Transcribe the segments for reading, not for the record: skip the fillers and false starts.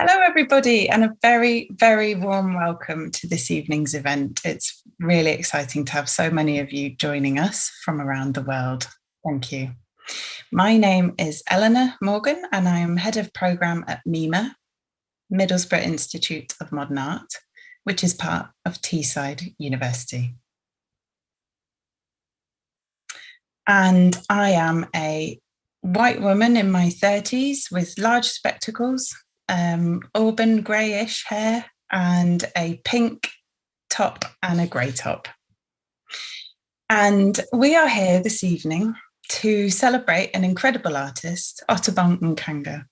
Hello, everybody, and a very, very warm welcome to this evening's event. It's really exciting to have so many of you joining us from around the world. Thank you. My name is Elinor Morgan, and I am Head of Programme at MIMA, Middlesbrough Institute of Modern Art, which is part of Teesside University. And I am a white woman in my 30s with large spectacles, auburn greyish hair, and a pink top and a grey top. And we are here this evening to celebrate an incredible artist, Otobong Nkanga,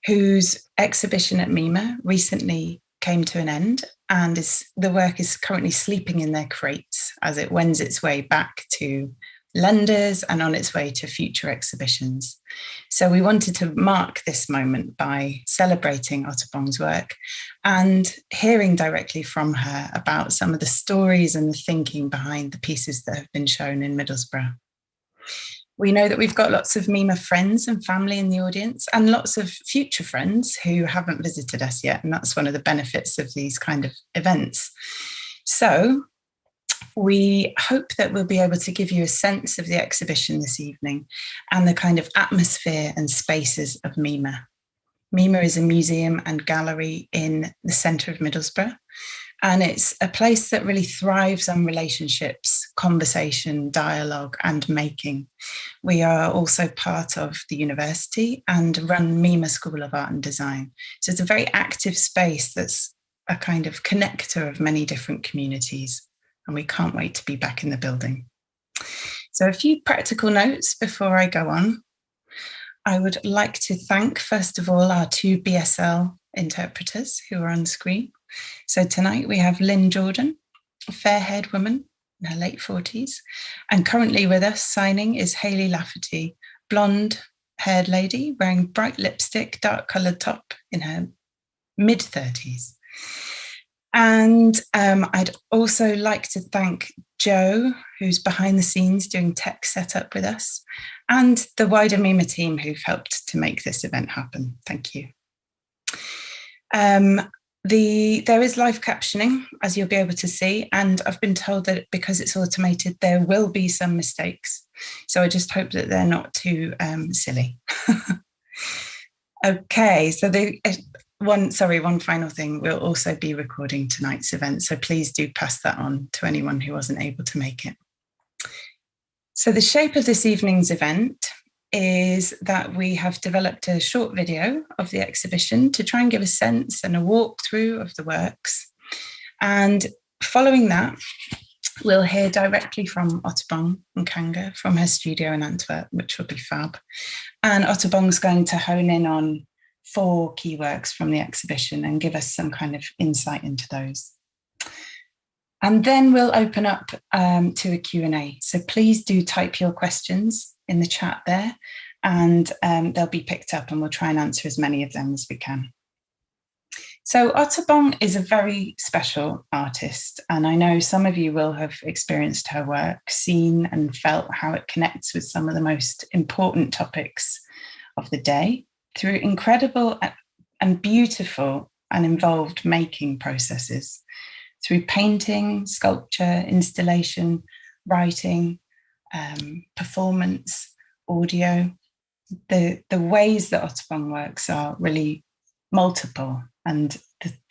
whose exhibition at MIMA recently came to an end, and the work is currently sleeping in their crates as it wends its way back to lenders and on its way to future exhibitions. So we wanted to mark this moment by celebrating Otobong's work and hearing directly from her about some of the stories and the thinking behind the pieces that have been shown in Middlesbrough. We know that we've got lots of MIMA friends and family in the audience and lots of future friends who haven't visited us yet, and that's one of the benefits of these kind of events. So we hope that we'll be able to give you a sense of the exhibition this evening and the kind of atmosphere and spaces of MIMA. MIMA is a museum and gallery in the centre of Middlesbrough, and it's a place that really thrives on relationships, conversation, dialogue, and making. We are also part of the university and run MIMA School of Art and Design. So it's a very active space that's a kind of connector of many different communities. And we can't wait to be back in the building. So a few practical notes before I go on. I would like to thank, first of all, our two BSL interpreters who are on screen. So tonight we have Lynn Jordan, a fair-haired woman in her late 40s. And currently with us signing is Hayley Lafferty, blonde-haired lady wearing bright lipstick, dark-coloured top in her mid-30s. And I'd also like to thank Joe, who's behind the scenes doing tech setup with us, and the wider MIMA team who've helped to make this event happen. Thank you. There is live captioning, as you'll be able to see, and I've been told that because it's automated, there will be some mistakes. So I just hope that they're not too silly. Okay, so one final thing, we'll also be recording tonight's event, so please do pass that on to anyone who wasn't able to make it. So the shape of this evening's event is that we have developed a short video of the exhibition to try and give a sense and a walkthrough of the works. And following that, we'll hear directly from Otobong Nkanga from her studio in Antwerp, which will be fab. And Otobong's going to hone in on 4 key works from the exhibition and give us some kind of insight into those. And then we'll open up to a Q&A. So please do type your questions in the chat there, and they'll be picked up and we'll try and answer as many of them as we can. So Otobong is a very special artist, and I know some of you will have experienced her work, seen and felt how it connects with some of the most important topics of the day through incredible and beautiful and involved making processes, through painting, sculpture, installation, writing, performance, audio. The ways that Otobong works are really multiple, and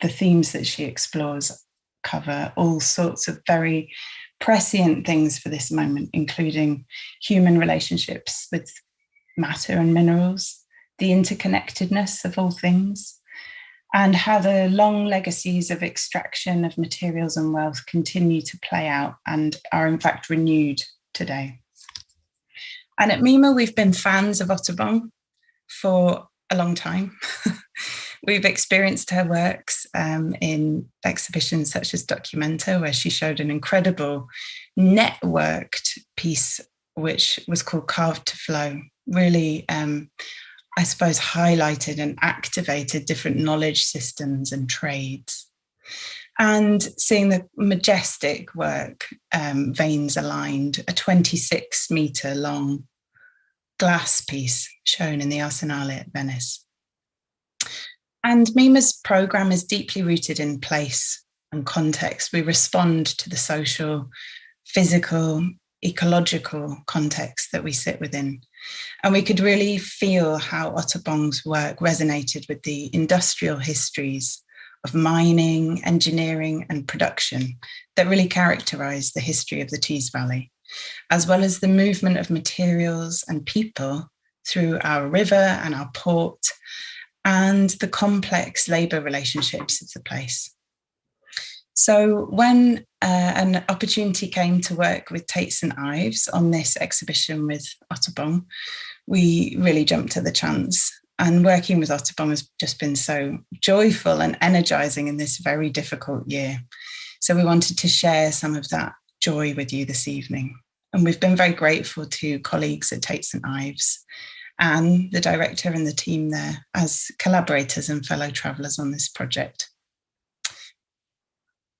the themes that she explores cover all sorts of very prescient things for this moment, including human relationships with matter and minerals, the interconnectedness of all things, and how the long legacies of extraction of materials and wealth continue to play out and are in fact renewed today. And at MIMA, we've been fans of Otobong for a long time. We've experienced her works in exhibitions such as Documenta, where she showed an incredible networked piece, which was called Carved to Flow, really I suppose, highlighted and activated different knowledge systems and trades. And seeing the majestic work, Veins Aligned, a 26-metre long glass piece shown in the Arsenale at Venice. And MIMA's programme is deeply rooted in place and context. We respond to the social, physical, ecological context that we sit within. And we could really feel how Otobong's work resonated with the industrial histories of mining, engineering, and production that really characterise the history of the Tees Valley, as well as the movement of materials and people through our river and our port, and the complex labour relationships of the place. So when an opportunity came to work with Tate St. Ives on this exhibition with Otobong, we really jumped at the chance. And working with Otobong has just been so joyful and energising in this very difficult year. So we wanted to share some of that joy with you this evening. And we've been very grateful to colleagues at Tate St. Ives and the director and the team there as collaborators and fellow travellers on this project.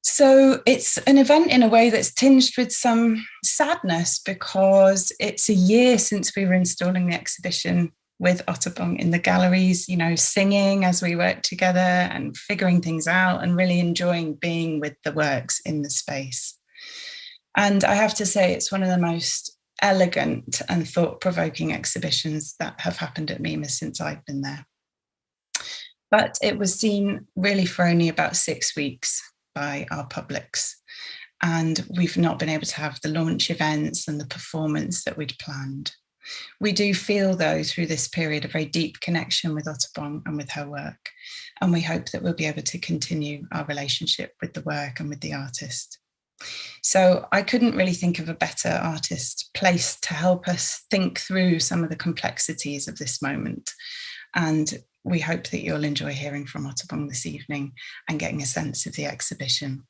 So it's an event in a way that's tinged with some sadness, because it's a year since we were installing the exhibition with Otobong in the galleries, you know, singing as we worked together and figuring things out and really enjoying being with the works in the space. And I have to say, it's one of the most elegant and thought-provoking exhibitions that have happened at MIMA since I've been there. But it was seen really for only about 6 weeks by our publics. And we've not been able to have the launch events and the performance that we'd planned. We do feel, though, through this period, a very deep connection with Otobong and with her work. And we hope that we'll be able to continue our relationship with the work and with the artist. So I couldn't really think of a better artist placed to help us think through some of the complexities of this moment. And we hope that you'll enjoy hearing from Otobong this evening and getting a sense of the exhibition.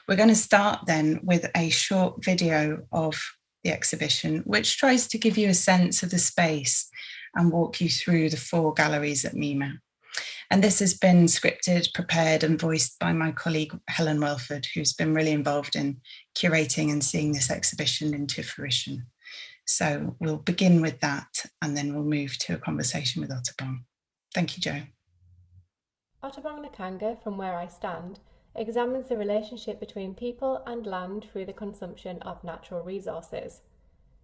We're going to start then with a short video of the exhibition, which tries to give you a sense of the space and walk you through the 4 galleries at MIMA. And this has been scripted, prepared and voiced by my colleague, Helen Welford, who's been really involved in curating and seeing this exhibition into fruition. So we'll begin with that and then we'll move to a conversation with Otobong. Thank you, Jo. Otobong Nkanga, From Where I Stand, examines the relationship between people and land through the consumption of natural resources.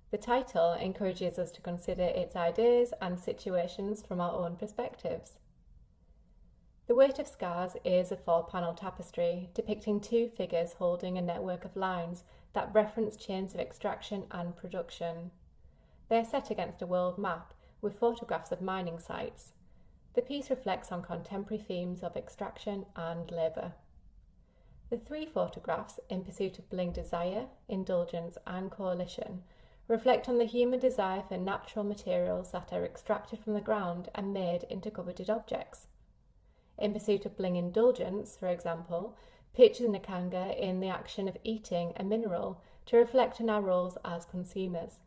The title encourages us to consider its ideas and situations from our own perspectives. The Weight of Scars is a 4-panel tapestry depicting 2 figures holding a network of lines that reference chains of extraction and production. They are set against a world map with photographs of mining sites. The piece reflects on contemporary themes of extraction and labour. The 3 photographs, In Pursuit of Bling Desire, Indulgence and Coalition, reflect on the human desire for natural materials that are extracted from the ground and made into coveted objects. In Pursuit of Bling Indulgence, for example, pictures Nkanga in the action of eating a mineral to reflect on our roles as consumers.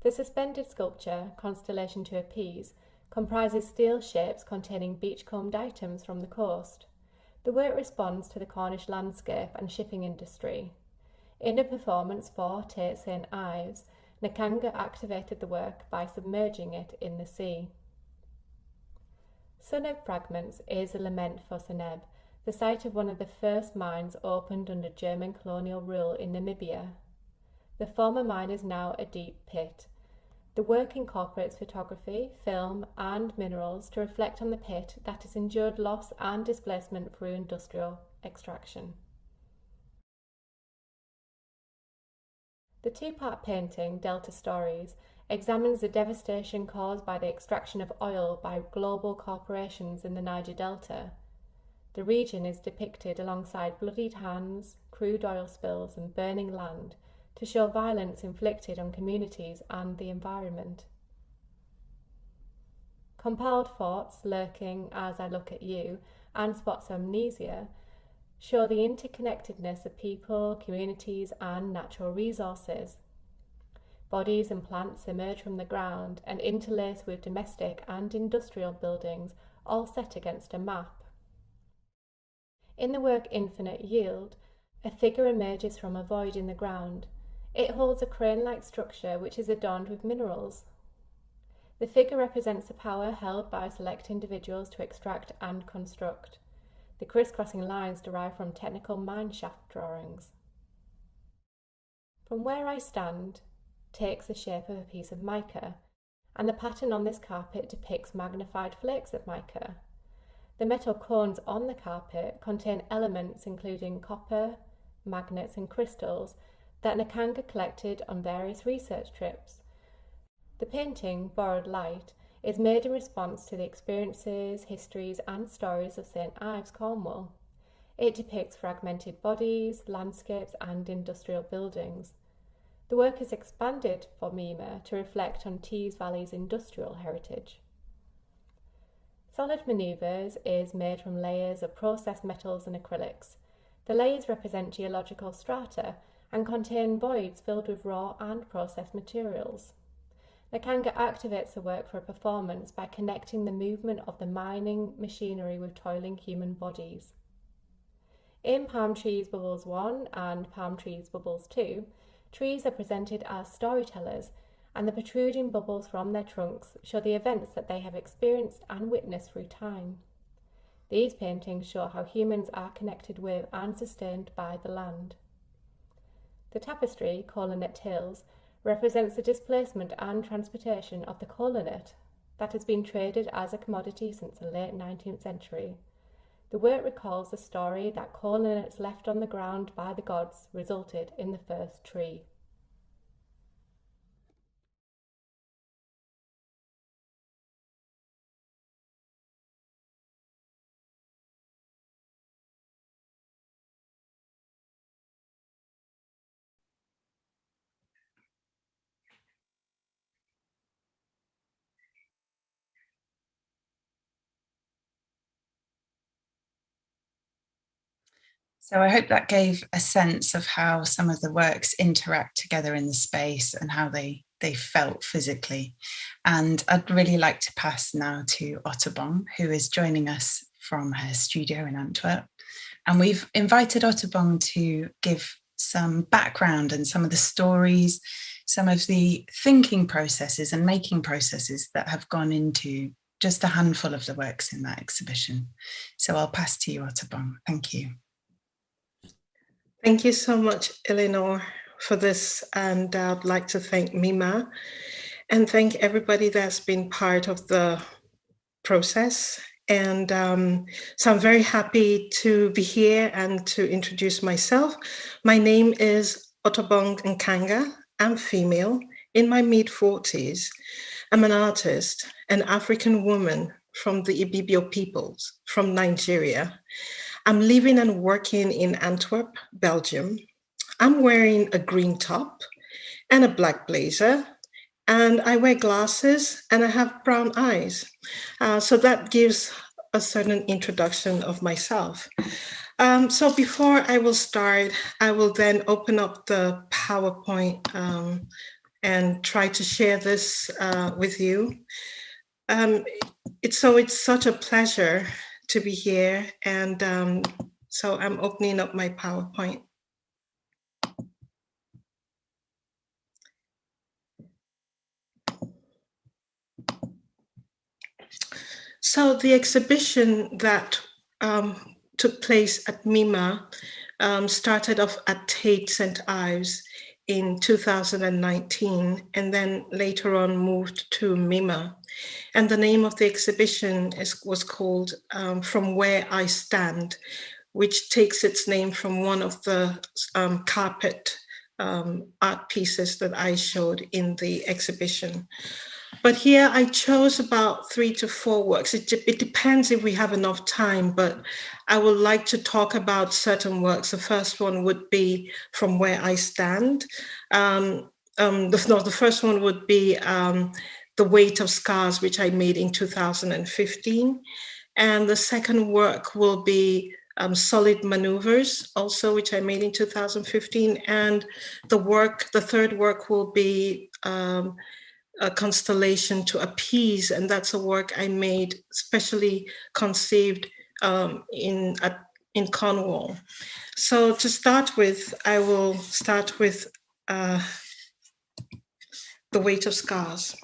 The suspended sculpture, Constellation to Appease, comprises steel shapes containing beachcombed items from the coast. The work responds to the Cornish landscape and shipping industry. In a performance for Tate St. Ives, Nkanga activated the work by submerging it in the sea. Suneb Fragments is a lament for Suneb, the site of one of the first mines opened under German colonial rule in Namibia. The former mine is now a deep pit. The work incorporates photography, film and minerals to reflect on the pit that has endured loss and displacement through industrial extraction. The 2-part painting, Delta Stories, examines the devastation caused by the extraction of oil by global corporations in the Niger Delta. The region is depicted alongside bloodied hands, crude oil spills and burning land to show violence inflicted on communities and the environment. Compiled Thoughts, Lurking As I Look at You, and Spots of Amnesia show the interconnectedness of people, communities and natural resources. Bodies and plants emerge from the ground and interlace with domestic and industrial buildings, all set against a map. In the work Infinite Yield, a figure emerges from a void in the ground. It holds a crane-like structure which is adorned with minerals. The figure represents the power held by select individuals to extract and construct. The crisscrossing lines derive from technical mine shaft drawings. From Where I Stand takes the shape of a piece of mica, and the pattern on this carpet depicts magnified flakes of mica. The metal cones on the carpet contain elements including copper, magnets and crystals that Nkanga collected on various research trips. The painting, Borrowed Light, is made in response to the experiences, histories and stories of St Ives, Cornwall. It depicts fragmented bodies, landscapes and industrial buildings. The work is expanded for MIMA to reflect on Tees Valley's industrial heritage. Solid Manoeuvres is made from layers of processed metals and acrylics. The layers represent geological strata and contain voids filled with raw and processed materials. Nkanga activates the work for a performance by connecting the movement of the mining machinery with toiling human bodies. In Palm Trees Bubbles 1 and Palm Trees Bubbles 2, trees are presented as storytellers, and the protruding bubbles from their trunks show the events that they have experienced and witnessed through time. These paintings show how humans are connected with and sustained by the land. The tapestry, Cola-Nut Hills, represents the displacement and transportation of the cola nut that has been traded as a commodity since the late 19th century. The work recalls the story that cola nuts left on the ground by the gods resulted in the first tree. So I hope that gave a sense of how some of the works interact together in the space and how they felt physically. And I'd really like to pass now to Otobong, who is joining us from her studio in Antwerp. And we've invited Otobong to give some background and some of the stories, some of the thinking processes and making processes that have gone into just a handful of the works in that exhibition. So I'll pass to you, Otobong. Thank you. Thank you so much, Elinor, for this. And I'd like to thank MIMA and thank everybody that's been part of the process. And so I'm very happy to be here and to introduce myself. My name is Otobong Nkanga. I'm female, in my mid-40s. I'm an artist, an African woman from the Ibibio peoples, from Nigeria. I'm living and working in Antwerp, Belgium. I'm wearing a green top and a black blazer, and I wear glasses and I have brown eyes. So that gives a certain introduction of myself. So before I will start, I will then open up the PowerPoint and try to share this with you. It's such a pleasure to be here. And so I'm opening up my PowerPoint. So the exhibition that took place at MIMA started off at Tate St. Ives in 2019, and then later on moved to MIMA. And the name of the exhibition was called From Where I Stand, which takes its name from one of the carpet art pieces that I showed in the exhibition. But here I chose about 3 to 4 works. It depends if we have enough time, but I would like to talk about certain works. The first one would be From Where I Stand. The first one would be The Weight of Scars, which I made in 2015. And the second work will be Solid Maneuvers, also, which I made in 2015. And the third work will be A Constellation to Appease, and that's a work I made specially conceived in Cornwall. So to start with, I will start with The Weight of Scars.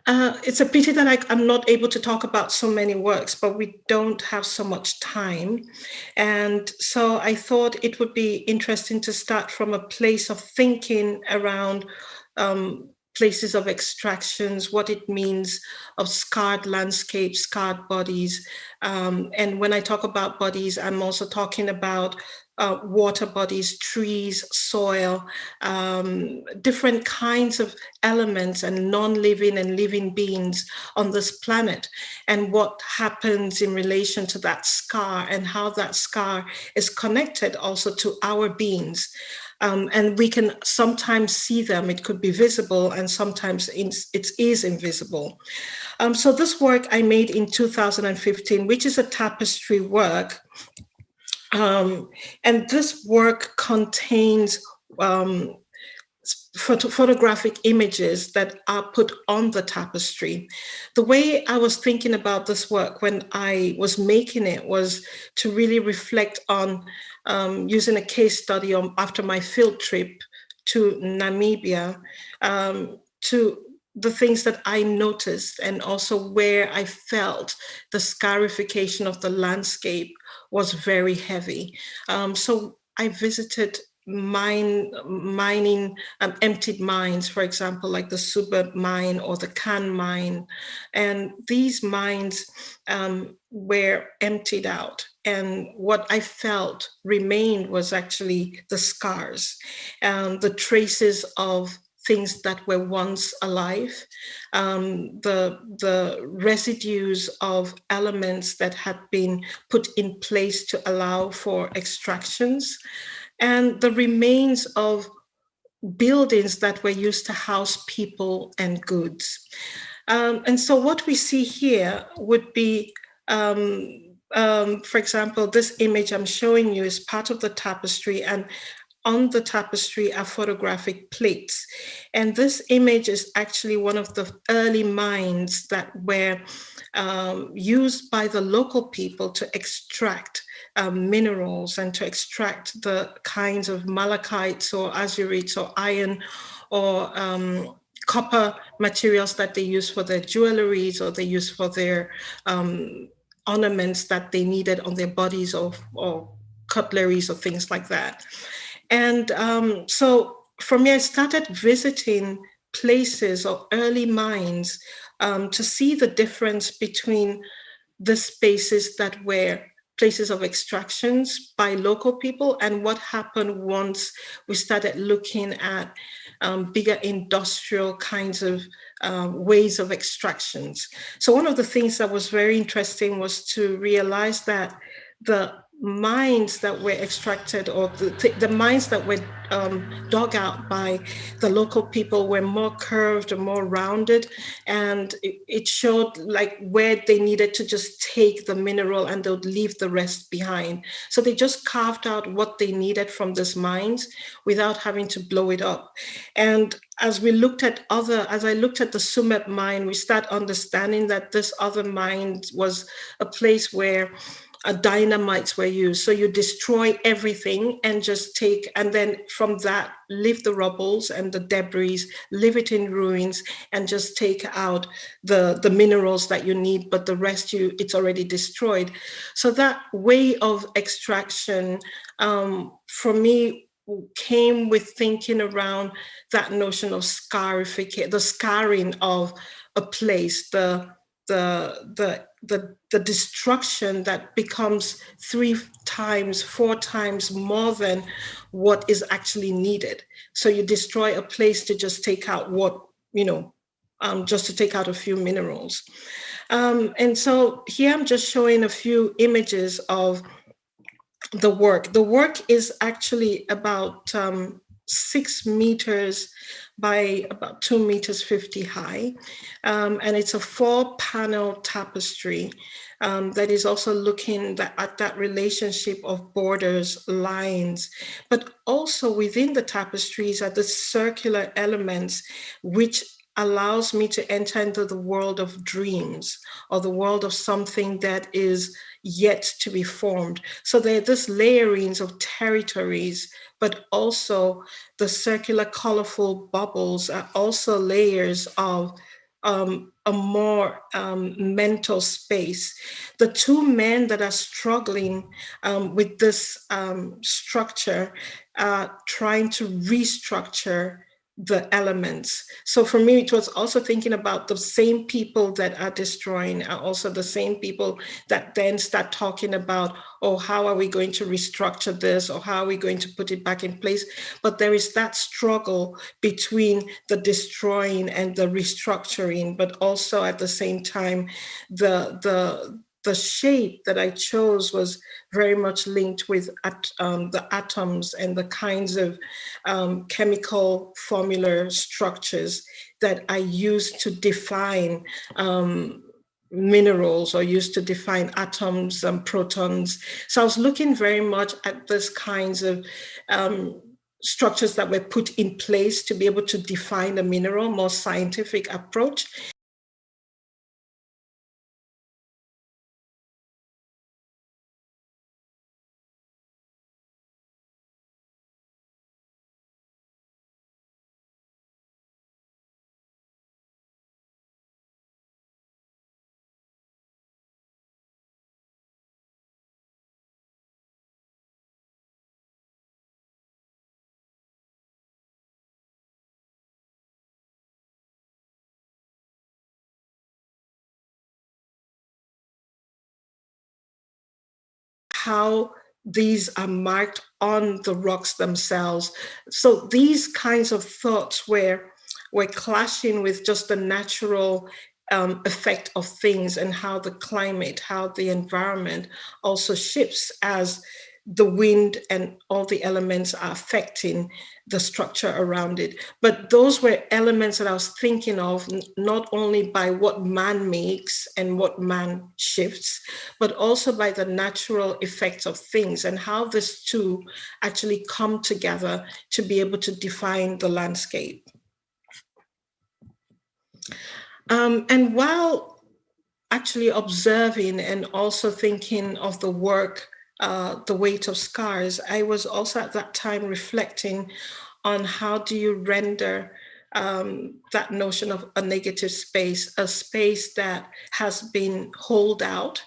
It's a pity that I'm not able to talk about so many works, but we don't have so much time. And so I thought it would be interesting to start from a place of thinking around places of extractions, what it means of scarred landscapes, scarred bodies. And when I talk about bodies, I'm also talking about water bodies, trees, soil, different kinds of elements and non-living and living beings on this planet, and what happens in relation to that scar and how that scar is connected also to our beings. And we can sometimes see them, it could be visible, and sometimes it is invisible. So this work I made in 2015, which is a tapestry work. And this work contains photographic images that are put on the tapestry. The way I was thinking about this work when I was making it was to really reflect on using a case study after my field trip to Namibia, to the things that I noticed, and also where I felt the scarification of the landscape was very heavy. So I visited mining emptied mines, for example, like the Suba mine or the Kan mine. And these mines were emptied out. And what I felt remained was actually the scars, the traces of things that were once alive, the residues of elements that had been put in place to allow for extractions, and the remains of buildings that were used to house people and goods. And so what we see here would be, for example, this image I'm showing you is part of the tapestry, and on the tapestry are photographic plates. And this image is actually one of the early mines that were used by the local people to extract minerals and to extract the kinds of malachites or azurites or iron or copper materials that they use for their jewelries or they use for their ornaments that they needed on their bodies or cutleries or things like that. And so for me, I started visiting places or early mines to see the difference between the spaces that were places of extractions by local people and what happened once we started looking at bigger industrial kinds of ways of extractions. So one of the things that was very interesting was to realize that the mines that were extracted, or the mines that were dug out by the local people, were more curved or more rounded, and it showed like where they needed to just take the mineral and they would leave the rest behind. So they just carved out what they needed from these mines without having to blow it up. And as I looked at the Sumet mine, we start understanding that this other mine was a place where dynamites were used. So you destroy everything and just take, and then from that, leave the rubbles and the debris, leave it in ruins, and just take out the minerals that you need, but the rest it's already destroyed. So that way of extraction, for me, came with thinking around that notion of scarification, the scarring of a place, the destruction that becomes 3 times, 4 times more than what is actually needed. So you destroy a place to just take out just to take out a few minerals. And so here I'm just showing a few images of the work. The work is actually about 6 meters by about 2 meters 50 high. And it's a 4-panel tapestry that is also looking at that relationship of borders, lines, but also within the tapestries are the circular elements, which allows me to enter into the world of dreams, or the world of something that is yet to be formed. So there are this layerings of territories, but also the circular, colorful bubbles are also layers of a more mental space. The two men that are struggling with this structure are trying to restructure the elements. So for me, it was also thinking about the same people that are destroying are also the same people that then start talking about, oh, how are we going to restructure this, or how are we going to put it back in place? But there is that struggle between the destroying and the restructuring, but also at the same time, the shape that I chose was very much linked with the atoms and the kinds of chemical formula structures that I use to define minerals, or used to define atoms and protons. So I was looking very much at these kinds of structures that were put in place to be able to define a mineral, more scientific approach. How these are marked on the rocks themselves. So these kinds of thoughts were clashing with just the natural effect of things, and how the climate, how the environment also shifts as the wind and all the elements are affecting the structure around it. But those were elements that I was thinking of, not only by what man makes and what man shifts, but also by the natural effects of things, and how these two actually come together to be able to define the landscape. And while actually observing and also thinking of the work, The Weight of Scars, I was also at that time reflecting on how do you render that notion of a negative space, a space that has been holed out,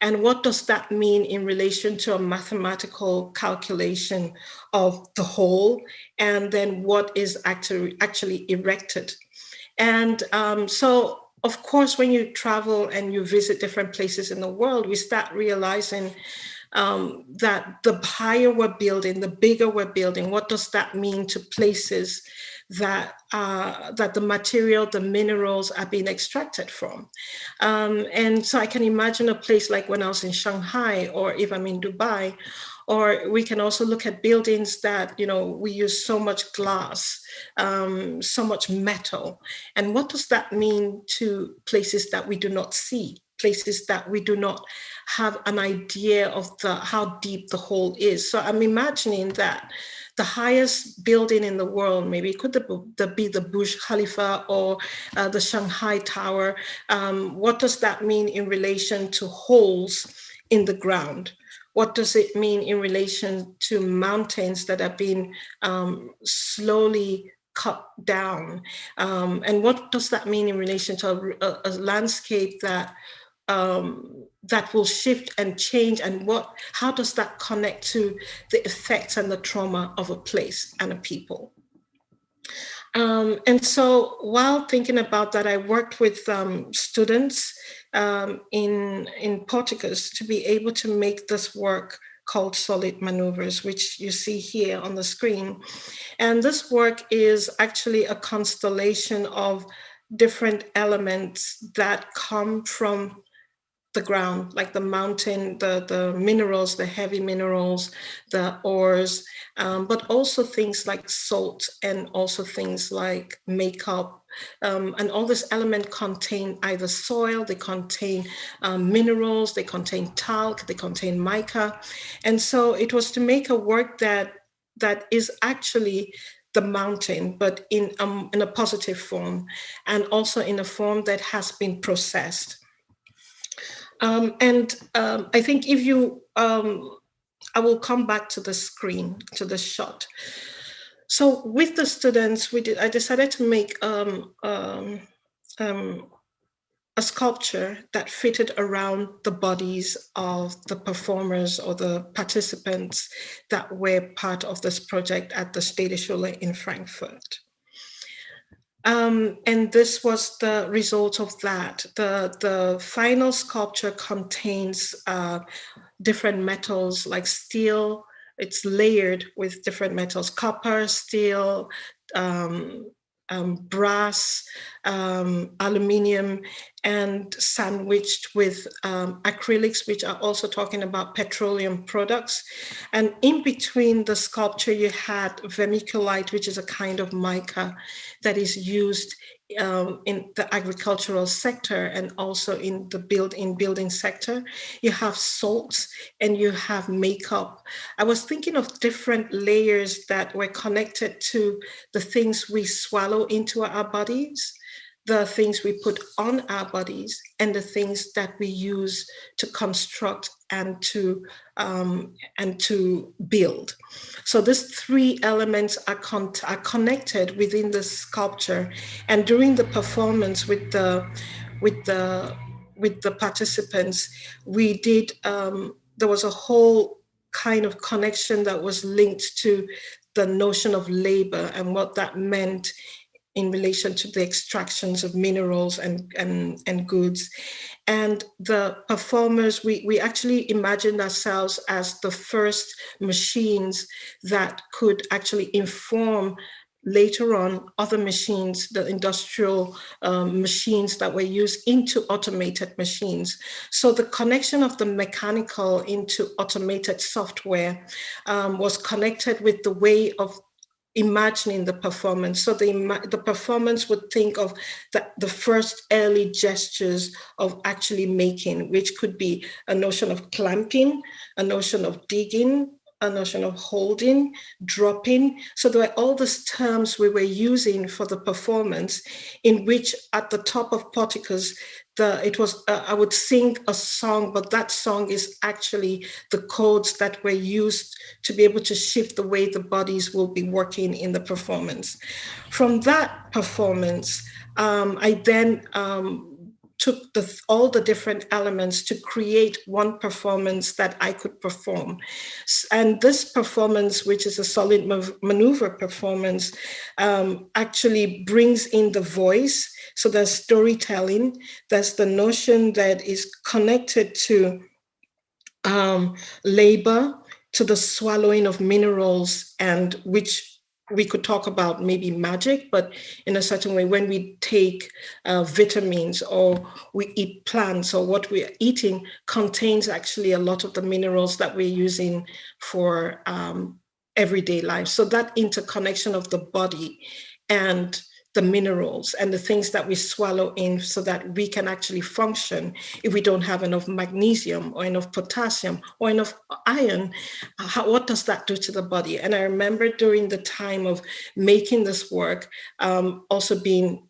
and what does that mean in relation to a mathematical calculation of the whole, and then what is actually erected. And so, of course, when you travel and you visit different places in the world, we start realizing that the higher we're building, the bigger we're building. What does that mean to places that the material, the minerals are being extracted from? And so I can imagine a place like when I was in Shanghai, or if I'm in Dubai, or we can also look at buildings that, you know, we use so much glass, so much metal. And what does that mean to places that we do not see? Places that we do not have an idea of how deep the hole is. So I'm imagining that the highest building in the world, maybe it could be the Burj Khalifa or the Shanghai Tower. What does that mean in relation to holes in the ground? What does it mean in relation to mountains that are being slowly cut down? And what does that mean in relation to a landscape that will shift and change, and how does that connect to the effects and the trauma of a place and a people? And so while thinking about that, I worked with students in Portuguese to be able to make this work called Solid Maneuvers, which you see here on the screen. And this work is actually a constellation of different elements that come from the ground, like the mountain, the minerals, the heavy minerals, the ores, but also things like salt, and also things like makeup. And all this element contain either soil, they contain minerals, they contain talc, they contain mica. And so it was to make a work that is actually the mountain, but in a positive form, and also in a form that has been processed. I think if you, I will come back to the screen, to the shot. So with the students, I decided to make a sculpture that fitted around the bodies of the performers or the participants that were part of this project at the Städteschule in Frankfurt. And this was the result of that. The final sculpture contains different metals like steel. It's layered with different metals: copper, steel, brass, aluminium, and sandwiched with acrylics, which are also talking about petroleum products. And in between the sculpture, you had vermiculite, which is a kind of mica that is used in the agricultural sector and also in the building sector. You have salts and you have makeup. I was thinking of different layers that were connected to the things we swallow into our bodies, the things we put on our bodies, and the things that we use to construct and to build. So these three elements are connected within the sculpture. And during the performance with the participants, we did there was a whole kind of connection that was linked to the notion of labor and what that meant in relation to the extractions of minerals and goods. And the performers, we actually imagined ourselves as the first machines that could actually inform later on other machines, the industrial machines that were used into automated machines. So the connection of the mechanical into automated software was connected with the way of imagining the performance. So the performance would think of the first early gestures of actually making, which could be a notion of clamping, a notion of digging, a notion of holding, dropping. So there were all these terms we were using for the performance, in which at the top of Porticus, it was, I would sing a song, but that song is actually the codes that were used to be able to shift the way the bodies will be working in the performance. From that performance, I then took all the different elements to create one performance that I could perform. And this performance, which is a solid maneuver performance, actually brings in the voice. So there's storytelling, there's the notion that is connected to labor, to the swallowing of minerals, and which we could talk about maybe magic, but in a certain way, when we take vitamins or we eat plants, or what we're eating contains actually a lot of the minerals that we're using for everyday life. So that interconnection of the body and the minerals and the things that we swallow in so that we can actually function. If we don't have enough magnesium or enough potassium or enough iron, what does that do to the body? And I remember during the time of making this work, also being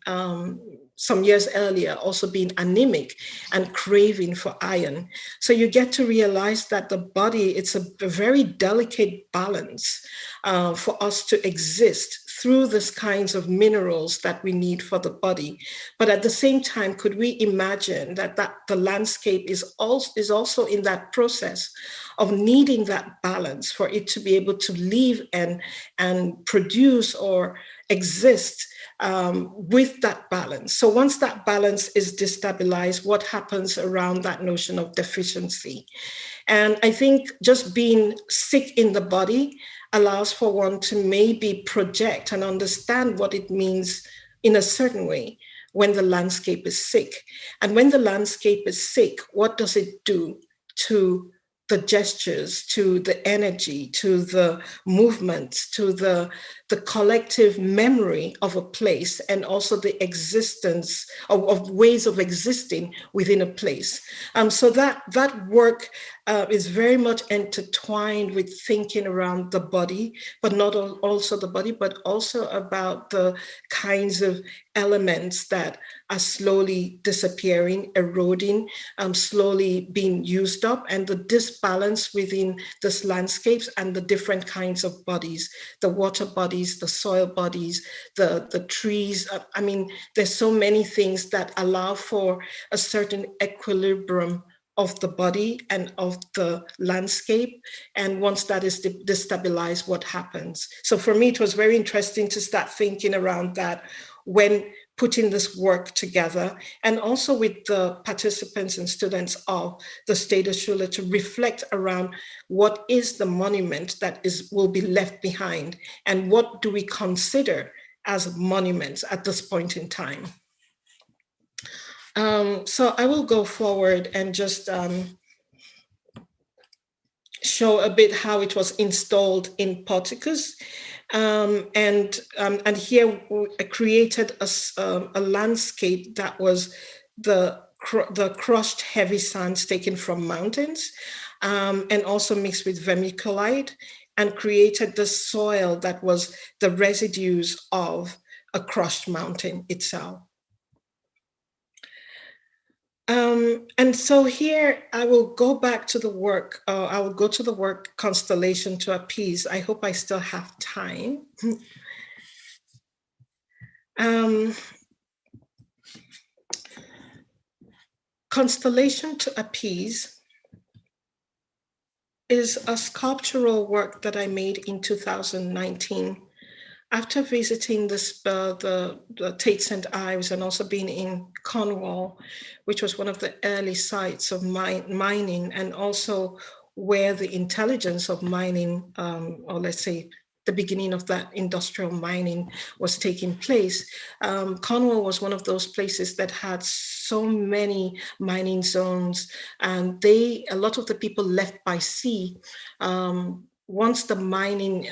some years earlier, also being anemic and craving for iron. So you get to realize that the body, it's a very delicate balance for us to exist through these kinds of minerals that we need for the body. But at the same time, could we imagine that the landscape is also in that process of needing that balance for it to be able to live and produce or exist with that balance. So once that balance is destabilized, what happens around that notion of deficiency? And I think just being sick in the body allows for one to maybe project and understand what it means in a certain way when the landscape is sick. And when the landscape is sick, what does it do to the gestures, to the energy, to the movements, to the collective memory of a place, and also the existence of ways of existing within a place? So that work is very much intertwined with thinking around the body, but not also the body, but also about the kinds of elements that are slowly disappearing, eroding, slowly being used up, and the disbalance within this landscapes and the different kinds of bodies, the water bodies, the soil bodies, the trees. I mean, there's so many things that allow for a certain equilibrium of the body and of the landscape. And once that is destabilized, what happens? So for me, it was very interesting to start thinking around that when putting this work together, and also with the participants and students of the Städteschule to reflect around what is the monument that will be left behind, and what do we consider as monuments at this point in time. So I will go forward and just show a bit how it was installed in Portuguese. And here I created a landscape that was the crushed heavy sands taken from mountains, and also mixed with vermiculite, and created the soil that was the residues of a crushed mountain itself. And so here I will go back to the work. I will go to the work Constellation to Appease. I hope I still have time. Constellation to Appease is a sculptural work that I made in 2019. After visiting the Tate St. Ives and also being in Cornwall, which was one of the early sites of mining, and also where the intelligence of mining, or let's say the beginning of that industrial mining was taking place. Cornwall was one of those places that had so many mining zones, and a lot of the people left by sea. Once the mining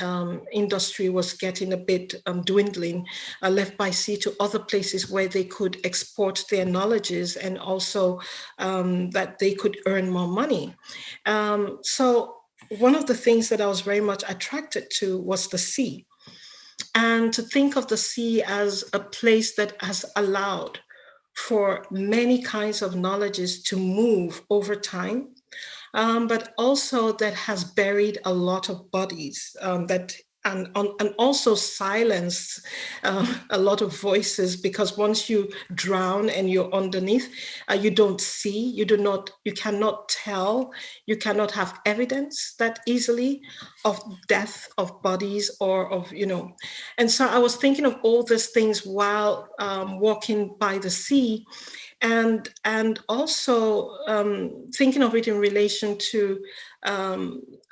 industry was getting a bit dwindling, left by sea to other places where they could export their knowledges, and also that they could earn more money. So one of the things that I was very much attracted to was the sea, and to think of the sea as a place that has allowed for many kinds of knowledges to move over time. But also that has buried a lot of bodies and also silenced a lot of voices, because once you drown and you're underneath, you don't see, you cannot tell, you cannot have evidence that easily of death of bodies or of, And so I was thinking of all these things while walking by the sea. And also thinking of it in relation to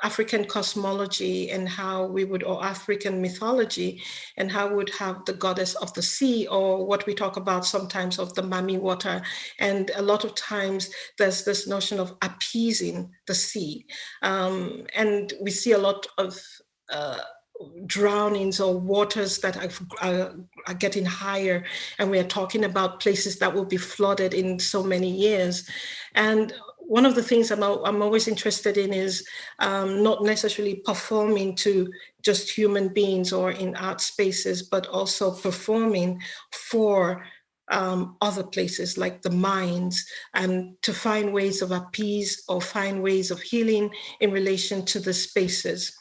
African cosmology and how we would, or African mythology, and how we would have the goddess of the sea, or what we talk about sometimes of the Mami water. And a lot of times there's this notion of appeasing the sea. And we see a lot of drownings or waters that are getting higher, and we are talking about places that will be flooded in so many years. And one of the things I'm always interested in is not necessarily performing to just human beings or in art spaces, but also performing for other places like the mines, and to find ways of appease or find ways of healing in relation to the spaces,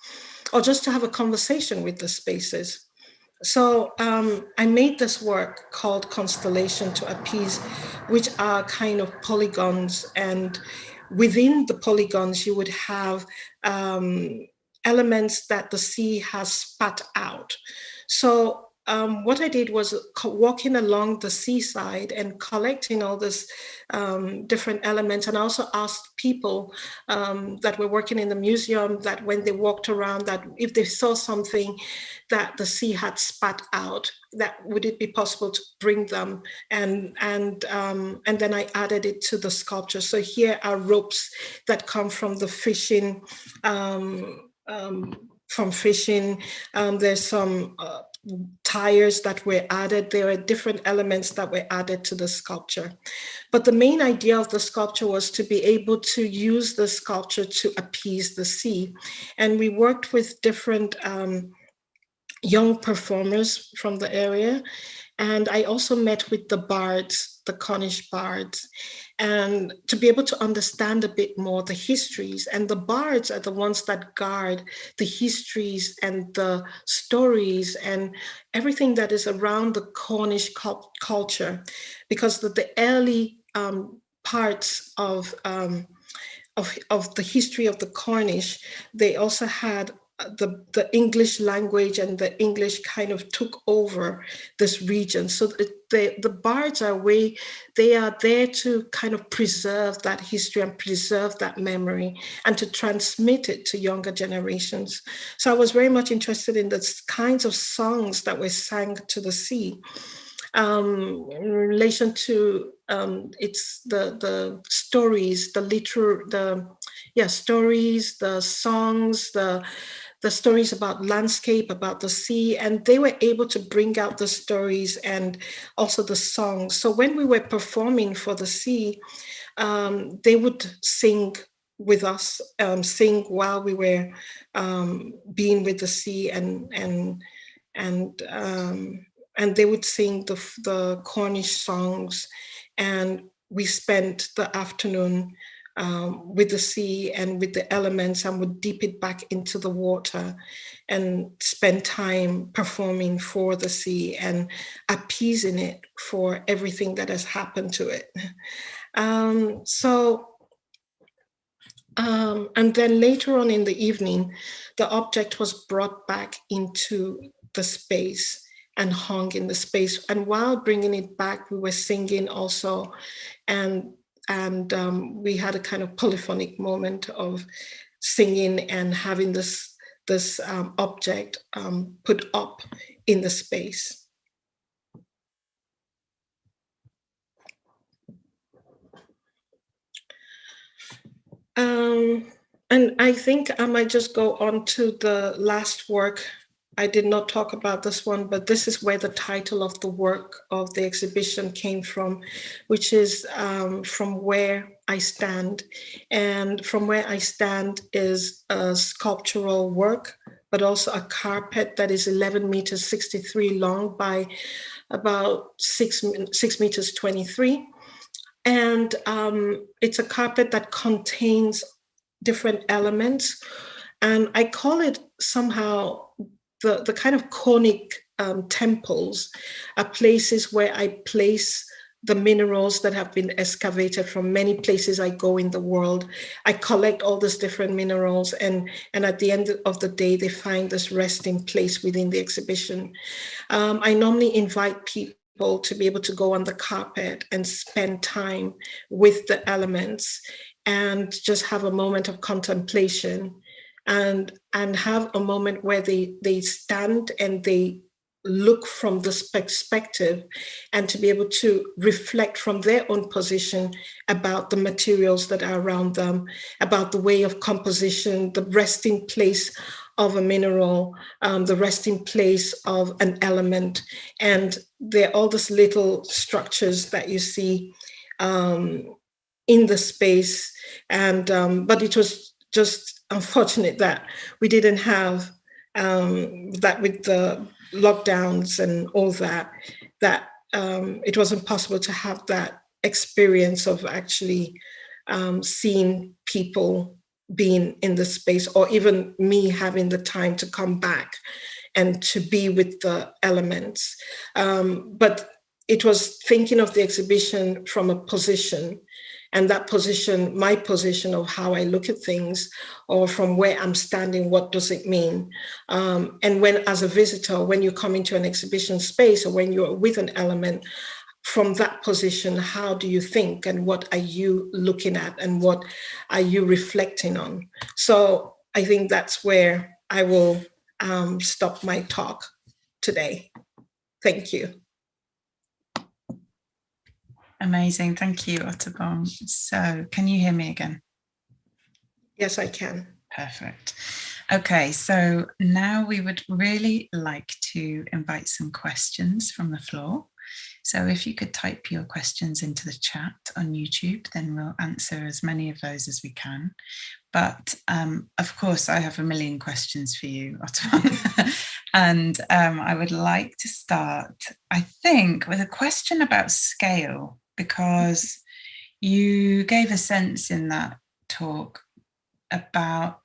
or just to have a conversation with the spaces. So I made this work called Constellation to Appease, which are kind of polygons. And within the polygons, you would have elements that the sea has spat out. So what I did was walking along the seaside and collecting all these different elements. And I also asked people that were working in the museum that when they walked around, that if they saw something that the sea had spat out, that would it be possible to bring them? And then I added it to the sculpture. So here are ropes that come from the fishing, there's some tires that were added. There were different elements that were added to the sculpture. But the main idea of the sculpture was to be able to use the sculpture to appease the sea. And we worked with different young performers from the area. And I also met with the bards, the Cornish bards, and to be able to understand a bit more the histories. And the bards are the ones that guard the histories and the stories and everything that is around the Cornish culture, because the early parts of the history of the Cornish, they also had the English language, and the English kind of took over this region. So the bards are they are there to kind of preserve that history and preserve that memory and to transmit it to younger generations. So I was very much interested in the kinds of songs that were sang to the sea. In relation to it's the stories, stories, the songs, the stories about landscape, about the sea, and they were able to bring out the stories and also the songs. So when we were performing for the sea, they would sing with us, sing while we were being with the sea, and they would sing the Cornish songs, and we spent the afternoon with the sea and with the elements, and would dip it back into the water and spend time performing for the sea and appeasing it for everything that has happened to it. And then later on in the evening, the object was brought back into the space and hung in the space. And while bringing it back, we were singing also, and we had a kind of polyphonic moment of singing and having this object put up in the space. And I think I might just go on to the last work. I did not talk about this one, but this is where the title of the work of the exhibition came from, which is From Where I Stand. And From Where I Stand is a sculptural work, but also a carpet that is 11 meters 63 long by about 6 meters 23. And it's a carpet that contains different elements. And I call it somehow the kind of conic temples are places where I place the minerals that have been excavated from many places I go in the world. I collect all these different minerals, and at the end of the day, they find this resting place within the exhibition. I normally invite people to be able to go on the carpet and spend time with the elements and just have a moment of contemplation, and have a moment where they stand and they look from this perspective, and to be able to reflect from their own position about the materials that are around them, about the way of composition, the resting place of a mineral, the resting place of an element. And there are all these little structures that you see in the space. And but it was just unfortunate that we didn't have that with the lockdowns and all that it wasn't possible to have that experience of actually seeing people being in the space, or even me having the time to come back and to be with the elements. But it was thinking of the exhibition from a position, and that position, my position of how I look at things, or from where I'm standing, what does it mean? And when, as a visitor, when you come into an exhibition space, or when you're with an element, from that position, how do you think, and what are you looking at, and what are you reflecting on? So I think that's where I will stop my talk today. Thank you. Amazing. Thank you, Otobong. So can you hear me again? Yes, I can. Perfect. Okay, so now we would really like to invite some questions from the floor. So if you could type your questions into the chat on YouTube, then we'll answer as many of those as we can. But of course, I have a million questions for you, Otobong. And I would like to start, I think, with a question about scale, because you gave a sense in that talk about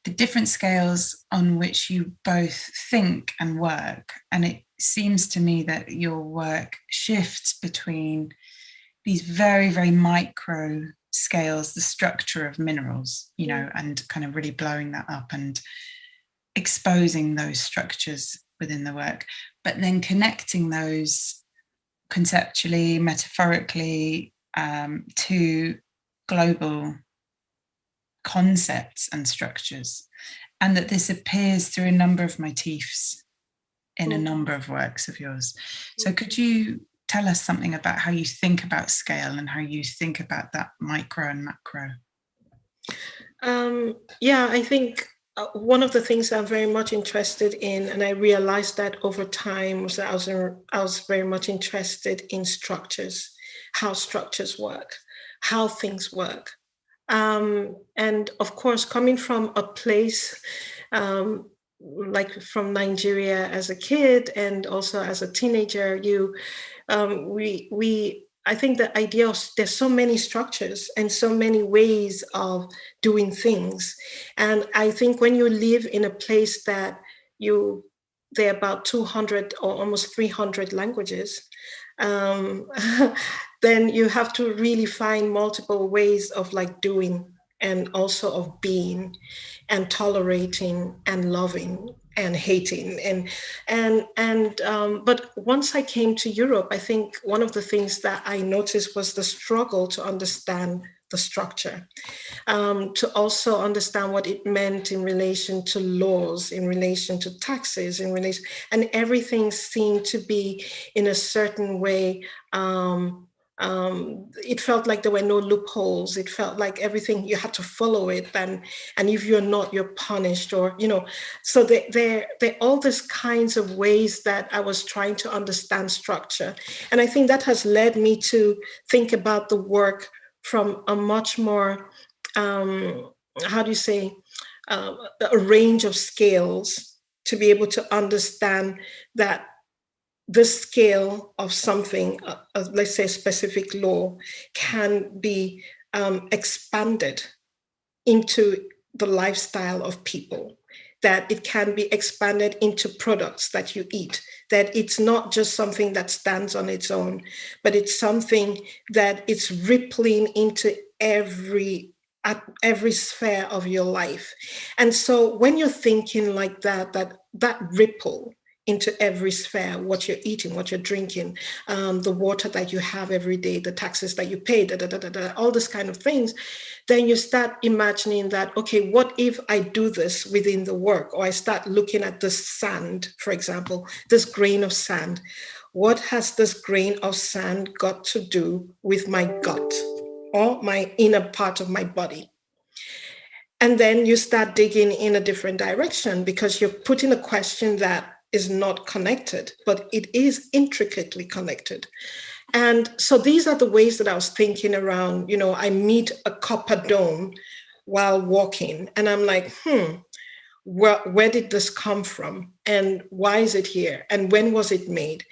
the different scales on which you both think and work. And it seems to me that your work shifts between these very, very micro scales, the structure of minerals, you know, and kind of really blowing that up and exposing those structures within the work, but then connecting those conceptually, metaphorically, to global concepts and structures, and that this appears through a number of motifs in a number of works of yours. So could you tell us something about how you think about scale and how you think about that micro and macro? Yeah, I think one of the things I'm very much interested in, and I realized that over time, was that I was very much interested in structures, how structures work, how things work. And of course, coming from a place like from Nigeria as a kid and also as a teenager, I think the idea of there's so many structures and so many ways of doing things. And I think when you live in a place that there are about 200 or almost 300 languages, then you have to really find multiple ways of like doing and also of being and tolerating and loving and hating. But once I came to Europe, I think one of the things that I noticed was the struggle to understand the structure, to also understand what it meant in relation to laws, in relation to taxes, and everything seemed to be in a certain way. It felt like there were no loopholes. It felt like everything, you had to follow it. And if you're not, you're punished, or, so there are all these kinds of ways that I was trying to understand structure. And I think that has led me to think about the work from a much more, a range of scales, to be able to understand that the scale of something, let's say a specific law, can be expanded into the lifestyle of people, that it can be expanded into products that you eat, that it's not just something that stands on its own, but it's something that it's rippling into every sphere of your life. And so when you're thinking like that ripple into every sphere, what you're eating, what you're drinking, the water that you have every day, the taxes that you pay, all this kind of things, then you start imagining that, okay, what if I do this within the work? Or I start looking at the sand, for example, this grain of sand. What has this grain of sand got to do with my gut or my inner part of my body? And then you start digging in a different direction, because you're putting a question that is not connected, but it is intricately connected. And so these are the ways that I was thinking around. I meet a copper dome while walking, and I'm like, where did this come from? And why is it here? And when was it made?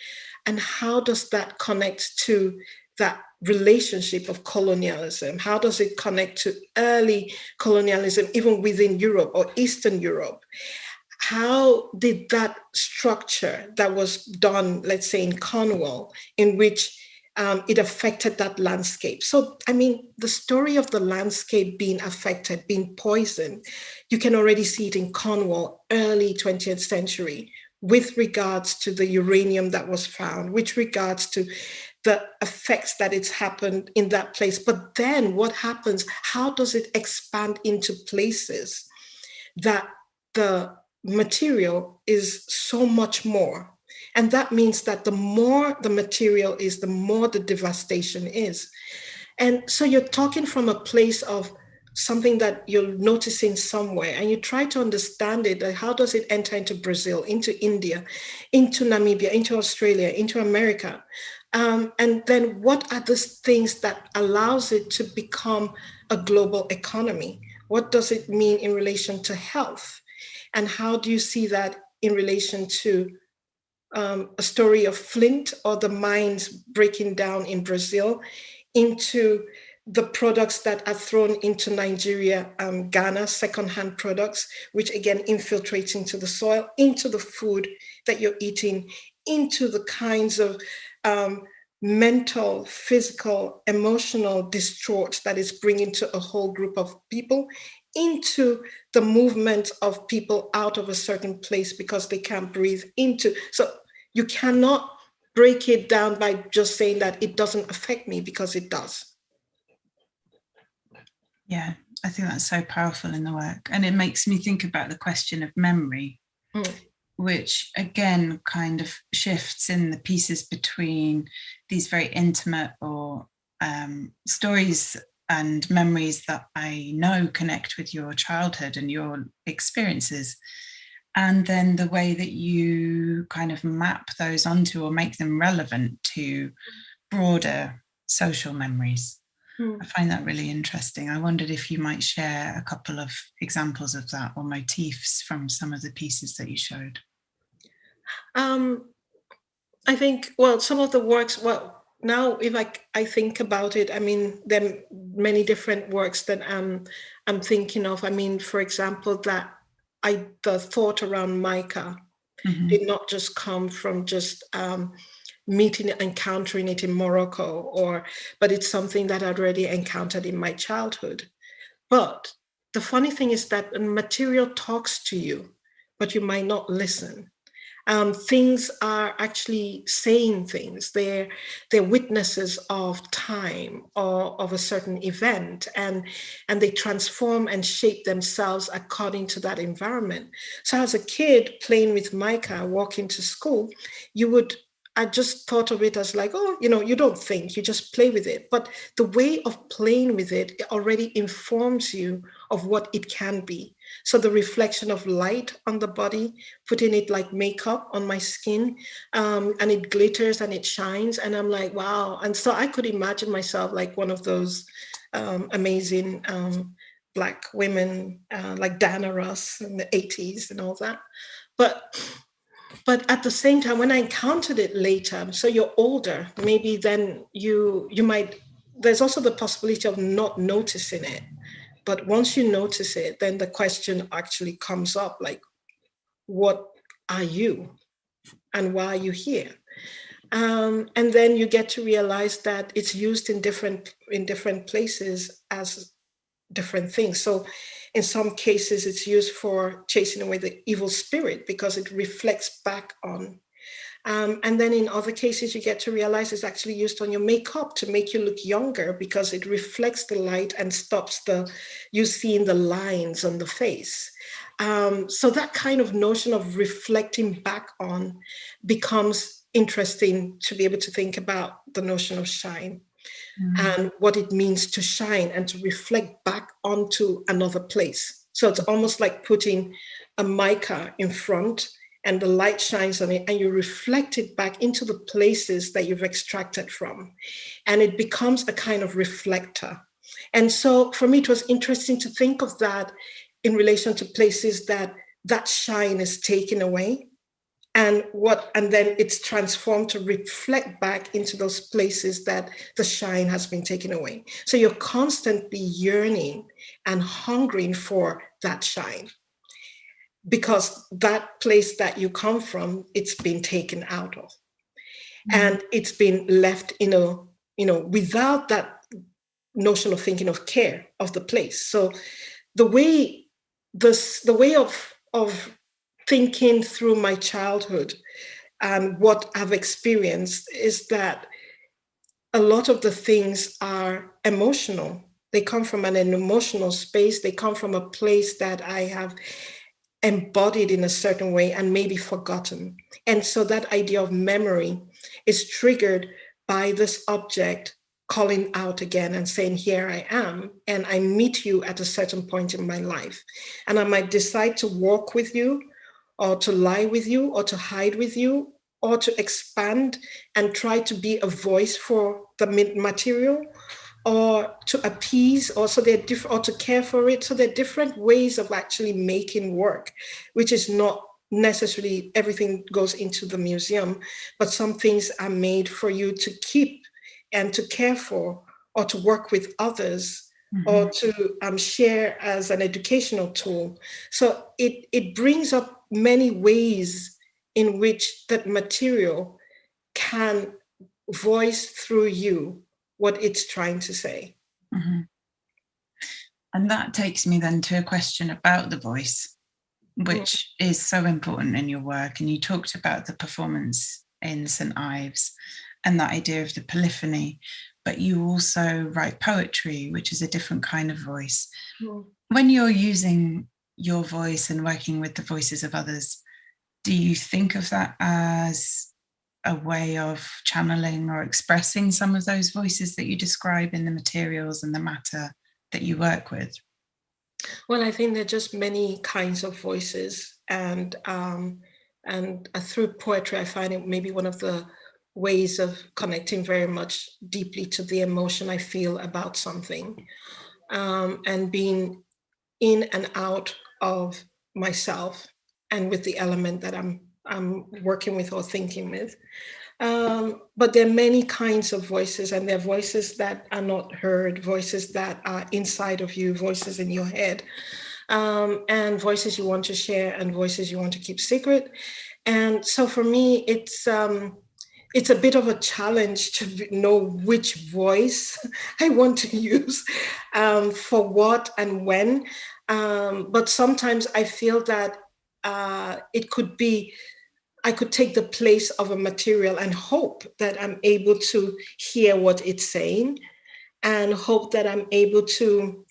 And how does that connect to that relationship of colonialism? How does it connect to early colonialism, even within Europe or Eastern Europe? How did that structure that was done, let's say in Cornwall, in which it affected that landscape? So, I mean, the story of the landscape being affected, being poisoned, you can already see it in Cornwall, early 20th century, with regards to the uranium that was found, with regards to the effects that it's happened in that place. But then what happens? How does it expand into places that the material is so much more? And that means that the more the material is, the more the devastation is. And so you're talking from a place of something that you're noticing somewhere, and you try to understand it. Like, how does it enter into Brazil, into India, into Namibia, into Australia, into America? And then what are the things that allows it to become a global economy? What does it mean in relation to health? And how do you see that in relation to a story of flint or the mines breaking down in Brazil into the products that are thrown into Nigeria, Ghana, secondhand products, which again infiltrates into the soil, into the food that you're eating, into the kinds of mental, physical, emotional distraught that is bringing to a whole group of people, into the movement of people out of a certain place because they can't breathe into. So you cannot break it down by just saying that it doesn't affect me, because it does. Yeah, I think that's so powerful in the work. And it makes me think about the question of memory, which again kind of shifts in the pieces between these very intimate or stories and memories that I know connect with your childhood and your experiences. And then the way that you kind of map those onto or make them relevant to broader social memories. I find that really interesting. I wondered if you might share a couple of examples of that or motifs from some of the pieces that you showed. I think, well, some of the works, well, now if I think about it, I mean, there are many different works that I'm thinking of. I mean, for example, that the thought around mica did not just come from just meeting, encountering it in Morocco, but it's something that I'd already encountered in my childhood. But the funny thing is that the material talks to you, but you might not listen. Things are actually saying things. They're witnesses of time or of a certain event, and they transform and shape themselves according to that environment. So as a kid playing with mica, walking to school, I just thought of it as like, oh, you don't think, you just play with it. But the way of playing with it already informs you of what it can be. So the reflection of light on the body, putting it like makeup on my skin, and it glitters and it shines. And I'm like, wow. And so I could imagine myself like one of those amazing Black women, like Diana Ross in the 80s and all that. But at the same time, when I encountered it later, so you're older, maybe then you might, there's also the possibility of not noticing it. But once you notice it, then the question actually comes up, like, what are you? And why are you here? And then you get to realize that it's used in different places as different things. So in some cases, it's used for chasing away the evil spirit because it reflects back on. And then in other cases, you get to realize it's actually used on your makeup to make you look younger because it reflects the light and stops you seeing the lines on the face. So that kind of notion of reflecting back on becomes interesting to be able to think about the notion of shine. And what it means to shine and to reflect back onto another place. So it's almost like putting a mica in front and the light shines on it and you reflect it back into the places that you've extracted from. And it becomes a kind of reflector. And so for me, it was interesting to think of that in relation to places that shine is taken away. And then it's transformed to reflect back into those places that the shine has been taken away. So you're constantly yearning and hungering for that shine because that place that you come from, it's been taken out of. And it's been left, without that notion of thinking of care of the place. So the way of thinking through my childhood and what I've experienced is that a lot of the things are emotional. They come from an emotional space. They come from a place that I have embodied in a certain way and maybe forgotten. And so that idea of memory is triggered by this object calling out again and saying, here I am, and I meet you at a certain point in my life. And I might decide to walk with you, or to lie with you, or to hide with you, or to expand and try to be a voice for the material, or to appease, or so they're different, or to care for it. So there are different ways of actually making work, which is not necessarily everything goes into the museum, but some things are made for you to keep and to care for, or to work with others, or to share as an educational tool. So it brings up many ways in which that material can voice through you what it's trying to say. And that takes me then to a question about the voice, which is so important in your work. And you talked about the performance in St. Ives and that idea of the polyphony, but you also write poetry, which is a different kind of voice. When you're using your voice and working with the voices of others, do you think of that as a way of channeling or expressing some of those voices that you describe in the materials and the matter that you work with? Well, I think there are just many kinds of voices, and through poetry, I find it maybe one of the ways of connecting very much deeply to the emotion I feel about something, and being in and out of myself and with the element that I'm working with or thinking with. But there are many kinds of voices, and there are voices that are not heard, voices that are inside of you, voices in your head, and voices you want to share and voices you want to keep secret. And so for me, it's a bit of a challenge to know which voice I want to use for what and when. But sometimes I feel that it could be, I could take the place of a material and hope that I'm able to hear what it's saying, and hope that I'm able to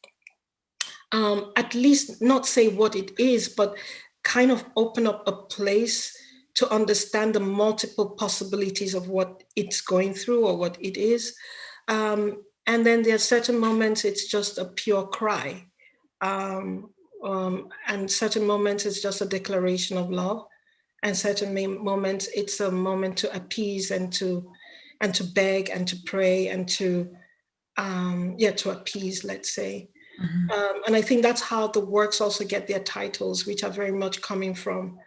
at least not say what it is, but kind of open up a place to understand the multiple possibilities of what it's going through or what it is. And then there are certain moments it's just a pure cry. And certain moments it's just a declaration of love. And certain moments it's a moment to appease and to beg and to pray and to appease, let's say. And I think that's how the works also get their titles, which are very much coming from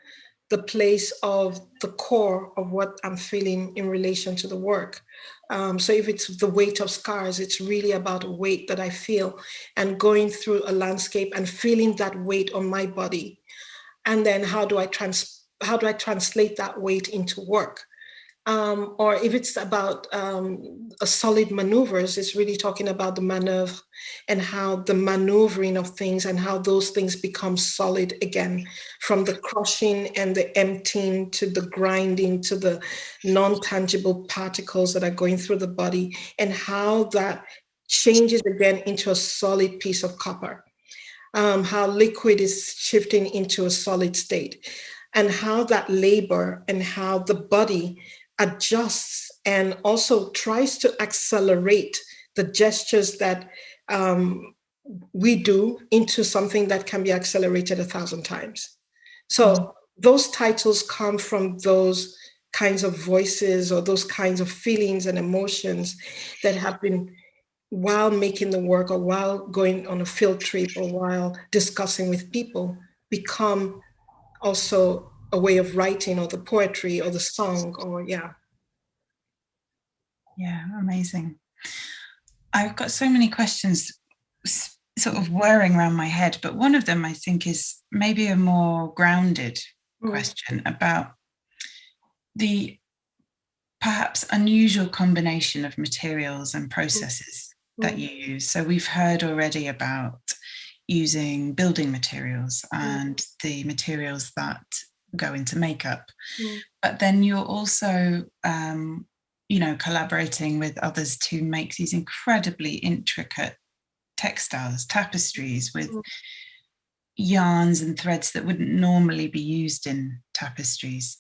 the place of the core of what I'm feeling in relation to the work. So if it's the weight of scars, it's really about a weight that I feel and going through a landscape and feeling that weight on my body. And then how do I translate that weight into work? Or if it's about a solid maneuvers, it's really talking about the maneuver and how the maneuvering of things and how those things become solid again, from the crushing and the emptying to the grinding to the non-tangible particles that are going through the body, and how that changes again into a solid piece of copper, how liquid is shifting into a solid state, and how that labor and how the body adjusts and also tries to accelerate the gestures that we do into something that can be accelerated 1,000 times. So those titles come from those kinds of voices or those kinds of feelings and emotions that have been, while making the work or while going on a field trip or while discussing with people, become also a way of writing, or the poetry or the song, or Yeah, amazing. I've got so many questions sort of whirring around my head, but one of them I think is maybe a more grounded question about the perhaps unusual combination of materials and processes that you use. So we've heard already about using building materials and the materials that go into makeup. But then you're also, collaborating with others to make these incredibly intricate textiles, tapestries with yarns and threads that wouldn't normally be used in tapestries.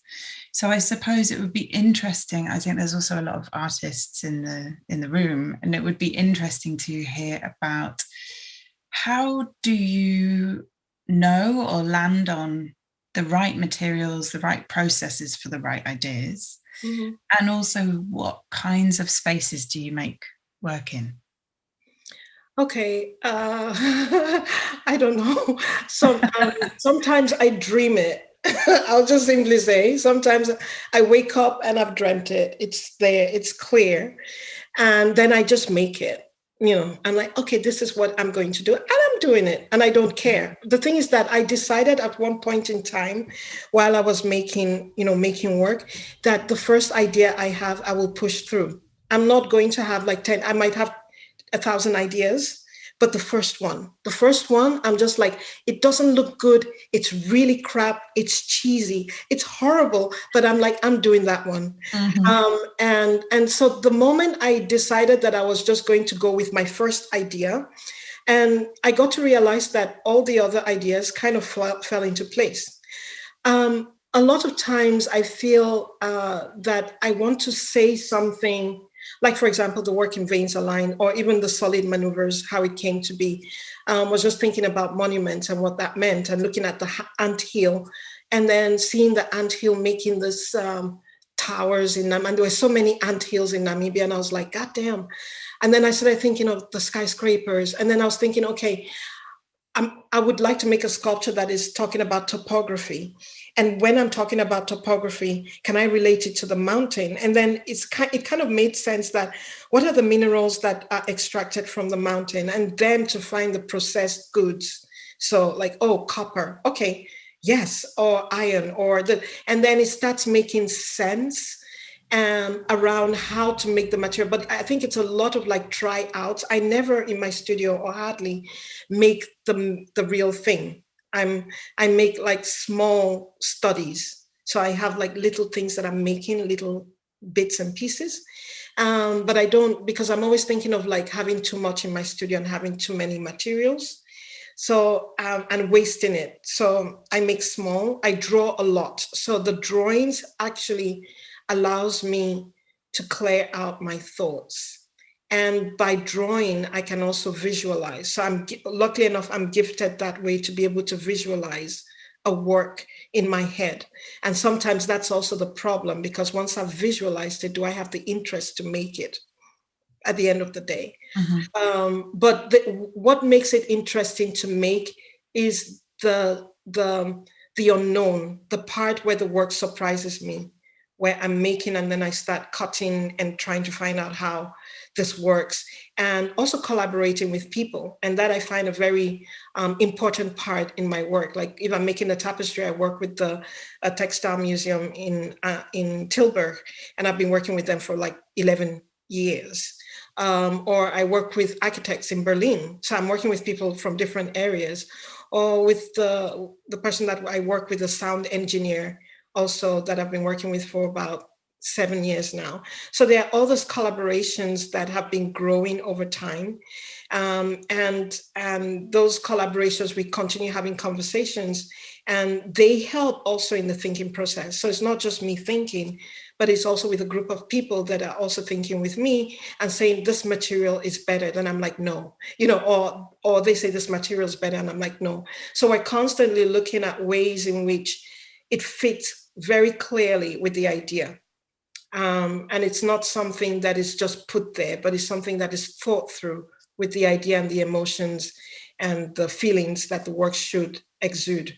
So I suppose it would be interesting. I think there's also a lot of artists in the room, and it would be interesting to hear about how do you know or land on the right materials, the right processes for the right ideas, and also what kinds of spaces do you make work in? Okay, I don't know. Sometimes I dream it. I'll just simply say, sometimes I wake up and I've dreamt it. It's there, it's clear. And then I just make it. I'm like, okay, this is what I'm going to do. And I'm doing it. And I don't care. The thing is that I decided at one point in time, while I was making work, that the first idea I have, I will push through. I'm not going to have like 10, I might have 1,000 ideas, but the first one, I'm just like, it doesn't look good. It's really crap. It's cheesy. It's horrible. But I'm like, I'm doing that one. And so the moment I decided that I was just going to go with my first idea, and I got to realize that all the other ideas kind of fell into place. A lot of times I feel that I want to say something, like, for example, the work in Veins Align, or even the solid maneuvers, how it came to be. Was just thinking about monuments and what that meant, and looking at the anthill, and then seeing the anthill making this towers in Namibia. And there were so many anthills in Namibia, and I was like, God damn. And then I started thinking of the skyscrapers, and then I was thinking, okay, I would like to make a sculpture that is talking about topography. And when I'm talking about topography, can I relate it to the mountain? And then it kind of made sense that what are the minerals that are extracted from the mountain, and then to find the processed goods. So like, oh, copper, okay, yes, or iron, and then it starts making sense around how to make the material. But I think it's a lot of like tryouts. I never in my studio, or hardly, make the real thing. I make like small studies. So I have like little things that I'm making, little bits and pieces. But I don't, because I'm always thinking of like having too much in my studio and having too many materials. So, and wasting it. So I make small, I draw a lot. So the drawings actually allows me to clear out my thoughts. And by drawing, I can also visualize. So luckily enough, I'm gifted that way to be able to visualize a work in my head. And sometimes that's also the problem, because once I've visualized it, do I have the interest to make it at the end of the day? But what makes it interesting to make is the unknown, the part where the work surprises me, where I'm making and then I start cutting and trying to find out how this works, and also collaborating with people. And that I find a very important part in my work. Like if I'm making a tapestry, I work with a textile museum in Tilburg, and I've been working with them for like 11 years. Or I work with architects in Berlin. So I'm working with people from different areas, or with the person that I work with, a sound engineer also, that I've been working with for about 7 years now. So there are all those collaborations that have been growing over time. And those collaborations, we continue having conversations, and they help also in the thinking process. So it's not just me thinking, but it's also with a group of people that are also thinking with me and saying this material is better. Then I'm like, no, or they say this material is better, and I'm like, no. So we're constantly looking at ways in which it fits very clearly with the idea. And it's not something that is just put there, but it's something that is thought through with the idea and the emotions and the feelings that the work should exude.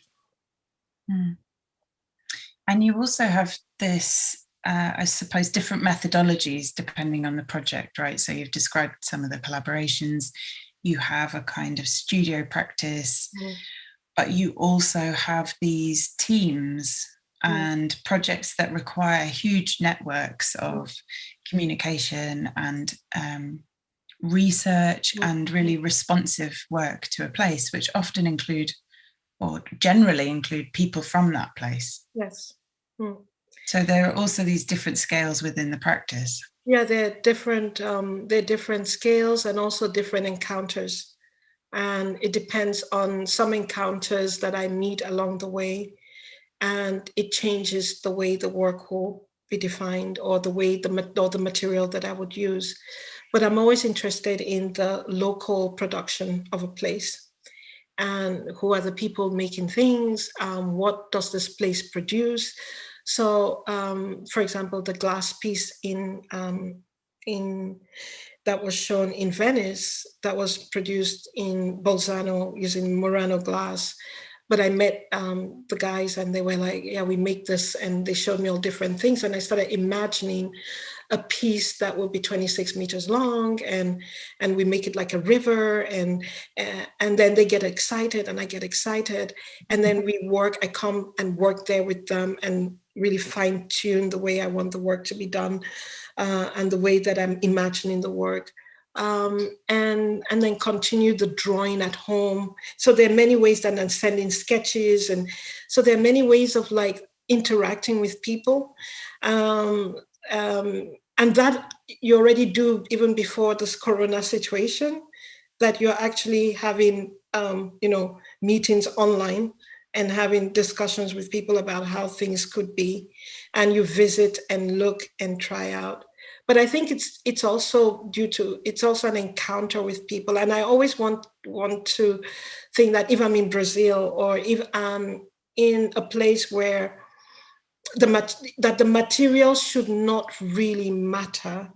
And you also have this, I suppose, different methodologies depending on the project, right? So you've described some of the collaborations. You have a kind of studio practice, but you also have these teams and projects that require huge networks of communication and research and really responsive work to a place, which often include, or generally include, people from that place. Yes. So there are also these different scales within the practice. Yeah, they're different scales, and also different encounters And it depends on some encounters that I meet along the way. And it changes the way the work will be defined, or the way the material that I would use. But I'm always interested in the local production of a place. And who are the people making things? What does this place produce? So, for example, the glass piece in that was shown in Venice, that was produced in Bolzano using Murano glass. But I met the guys and they were like, yeah, we make this. And they showed me all different things. And I started imagining a piece that will be 26 meters long, and we make it like a river. And then they get excited and I get excited. And then I come and work there with them and really fine tune the way I want the work to be done, and the way that I'm imagining the work. And then continue the drawing at home. So there are many ways that I'm sending sketches. And so there are many ways of like interacting with people. And that you already do even before this Corona situation, that you're actually having, meetings online and having discussions with people about how things could be. And you visit and look and try out. But I think it's also an encounter with people. And I always want to think that if I'm in Brazil, or if I'm in a place where the material should not really matter,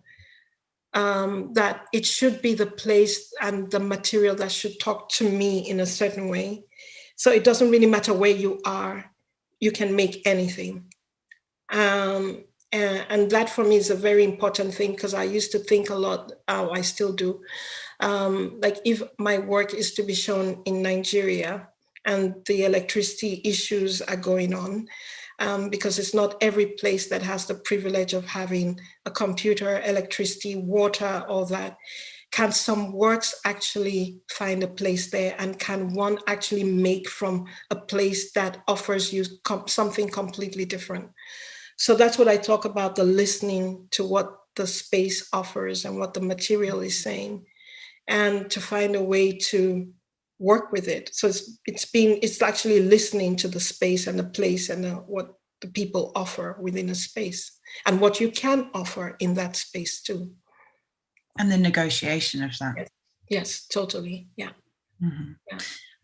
that it should be the place and the material that should talk to me in a certain way. So it doesn't really matter where you are, you can make anything. And that for me is a very important thing, because I used to think a lot, I still do, like if my work is to be shown in Nigeria and the electricity issues are going on, because it's not every place that has the privilege of having a computer, electricity, water, all that. Can some works actually find a place there? And can one actually make from a place that offers you something completely different? So that's what I talk about, the listening to what the space offers and what the material is saying, and to find a way to work with it. So it's actually listening to the space and the place and what the people offer within a space, and what you can offer in that space too. And the negotiation of that. Yes, totally. Yeah. Mm-hmm. Yeah.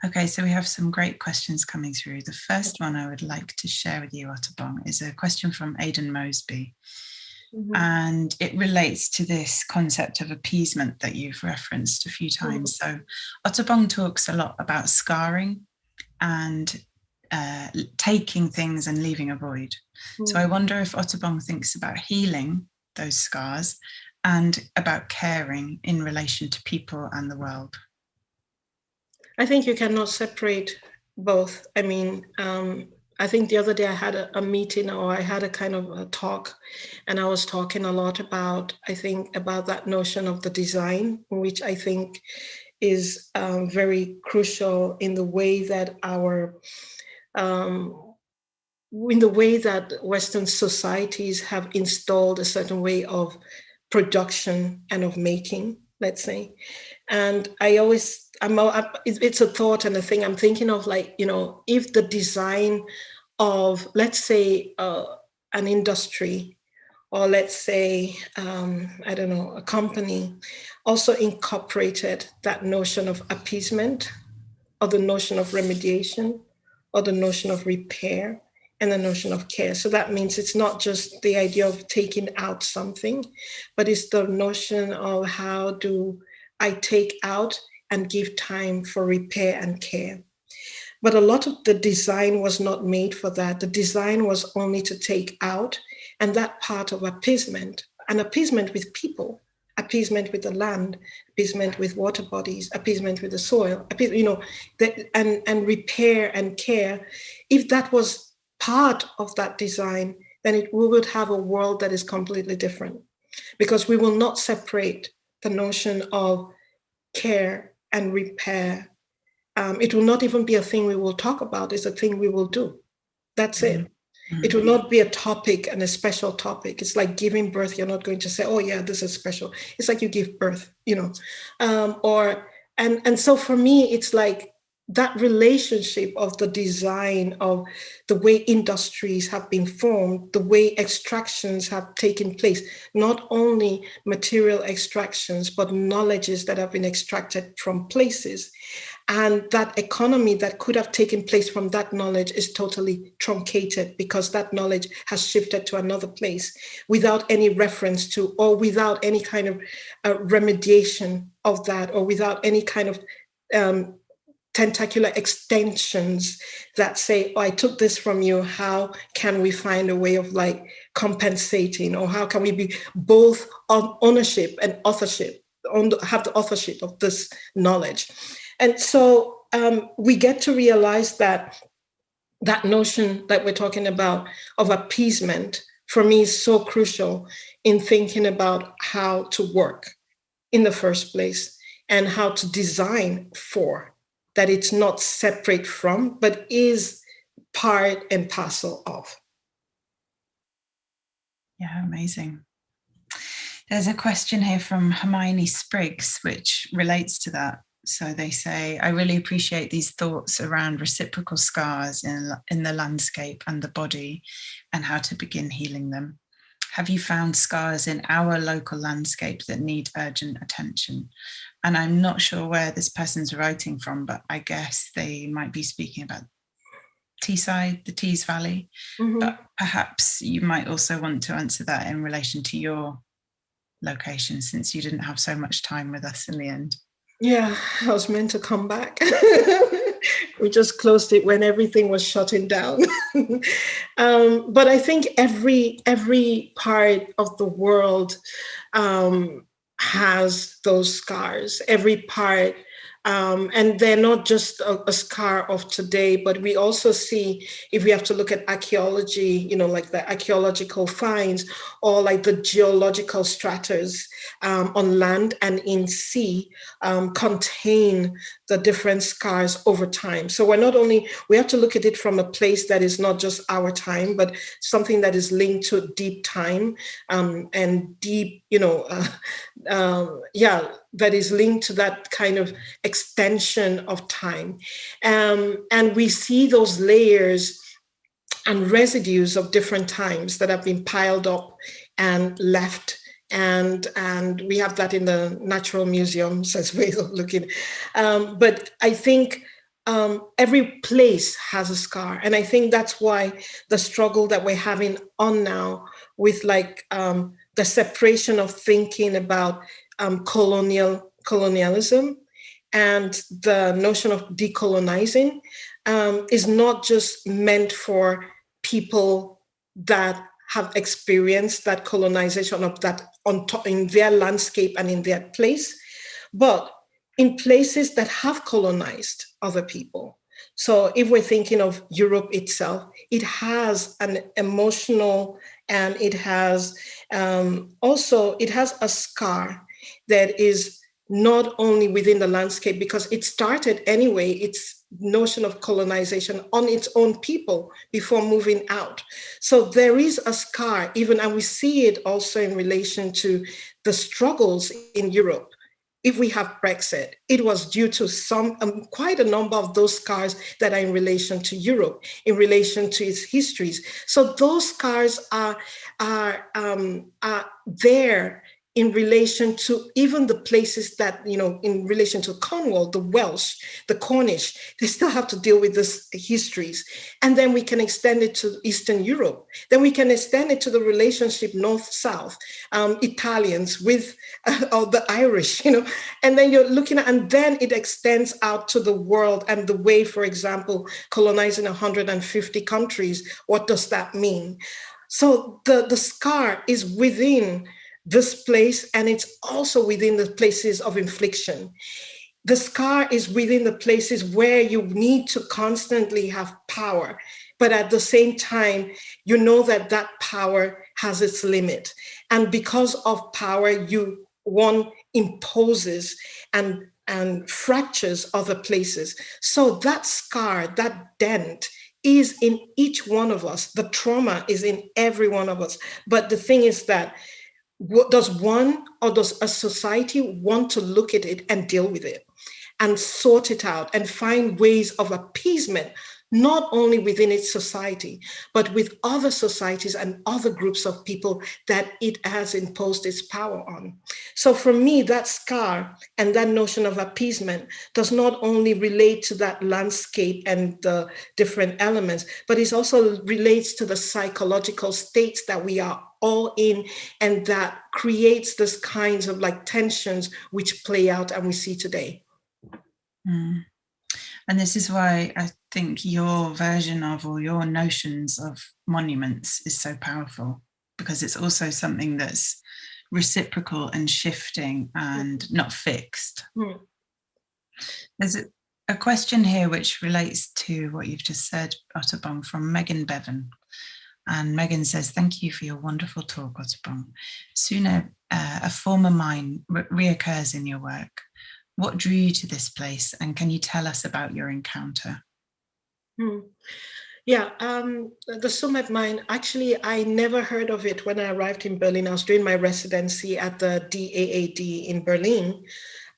Okay, so we have some great questions coming through. The first one I would like to share with you, Otobong, is a question from Aidan Mosby. Mm-hmm. And it relates to this concept of appeasement that you've referenced a few times. Mm-hmm. So Otobong talks a lot about scarring and taking things and leaving a void. Mm-hmm. So I wonder if Otobong thinks about healing those scars and about caring in relation to people and the world. I think you cannot separate both. I mean, I think the other day I had a meeting, or I had a kind of a talk, and I was talking a lot about that notion of the design, which I think is very crucial in the way that Western societies have installed a certain way of production and of making, let's say. And it's a thought and a thing I'm thinking of, like, if the design of, let's say, an industry, or let's say, a company, also incorporated that notion of appeasement, or the notion of remediation, or the notion of repair, and the notion of care. So that means it's not just the idea of taking out something, but it's the notion of how do I take out and give time for repair and care. But a lot of the design was not made for that. The design was only to take out, and that part of appeasement, and appeasement with people, appeasement with the land, appeasement with water bodies, appeasement with the soil, and repair and care. If that was part of that design, then we would have a world that is completely different, because we will not separate the notion of care and repair. It will not even be a thing we will talk about. It's a thing we will do. That's it. Mm-hmm. It will not be a topic and a special topic. It's like giving birth. You're not going to say, oh yeah, this is special. It's like you give birth, or And so for me, it's like that relationship of the design of the way industries have been formed, the way extractions have taken place, not only material extractions, but knowledges that have been extracted from places. And that economy that could have taken place from that knowledge is totally truncated because that knowledge has shifted to another place without any reference to, or without any kind of remediation of that, or without any kind of tentacular extensions that say, oh, I took this from you. How can we find a way of like compensating, or how can we be both on ownership and authorship, have the authorship of this knowledge? And so we get to realize that that notion that we're talking about of appeasement for me is so crucial in thinking about how to work in the first place and how to design for that it's not separate from, but is part and parcel of. Yeah, amazing. There's a question here from Hermione Spriggs, which relates to that. So they say, I really appreciate these thoughts around reciprocal scars in the landscape and the body and how to begin healing them. Have you found scars in our local landscape that need urgent attention? And I'm not sure where this person's writing from, but I guess they might be speaking about Teesside, the Tees Valley. Mm-hmm. But perhaps you might also want to answer that in relation to your location, since you didn't have so much time with us in the end. Yeah, I was meant to come back. We just closed it when everything was shutting down. But I think every part of the world has those scars. Every part, and they're not just a scar of today, but we also see, if we have to look at archaeology, like the archaeological finds, or like the geological stratas on land and in sea contain the different scars over time. So we have to look at it from a place that is not just our time, but something that is linked to deep time and deep, that is linked to that kind of extension of time. And we see those layers and residues of different times that have been piled up and left. And we have that in the natural museums as ways of looking. But I think every place has a scar. And I think that's why the struggle that we're having on now with like the separation of thinking about colonialism and the notion of decolonizing is not just meant for people that have experienced that colonization of that in their landscape and in their place, but in places that have colonized other people. So if we're thinking of Europe itself, it has an emotional, and it has it has a scar that is not only within the landscape, because it started anyway, its notion of colonization on its own people before moving out. So there is a scar even, and we see it also in relation to the struggles in Europe. If we have Brexit, it was due to quite a number of those scars that are in relation to Europe, in relation to its histories. So those scars are there in relation to even the places that, in relation to Cornwall, the Welsh, the Cornish, they still have to deal with these histories. And then we can extend it to Eastern Europe. Then we can extend it to the relationship North-South, Italians with or the Irish, and then you're looking at, and then it extends out to the world and the way, for example, colonizing 150 countries. What does that mean? So the scar is within this place, and it's also within the places of infliction. The scar is within the places where you need to constantly have power, but at the same time, you know that power has its limit. And because of power, one imposes and fractures other places. So that scar, that dent, is in each one of us. The trauma is in every one of us. But the thing is that, does one or does a society want to look at it and deal with it? and sort it out and find ways of appeasement, not only within its society, but with other societies and other groups of people that it has imposed its power on. So for me, that scar and that notion of appeasement does not only relate to that landscape and the different elements, but it also relates to the psychological states that we are all in, and that creates this kinds of like tensions which play out and we see today. Mm. And this is why I think your version of, or your notions of monuments is so powerful, because it's also something that's reciprocal and shifting and not fixed. Mm. There's a question here which relates to what you've just said, Otobong, from Megan Bevan. And Megan says, thank you for your wonderful talk, Otobong. Sooner, a former mine reoccurs in your work. What drew you to this place, and can you tell us about your encounter? Yeah, the Sumet mine, actually, I never heard of it when I arrived in Berlin. I was doing my residency at the DAAD in Berlin.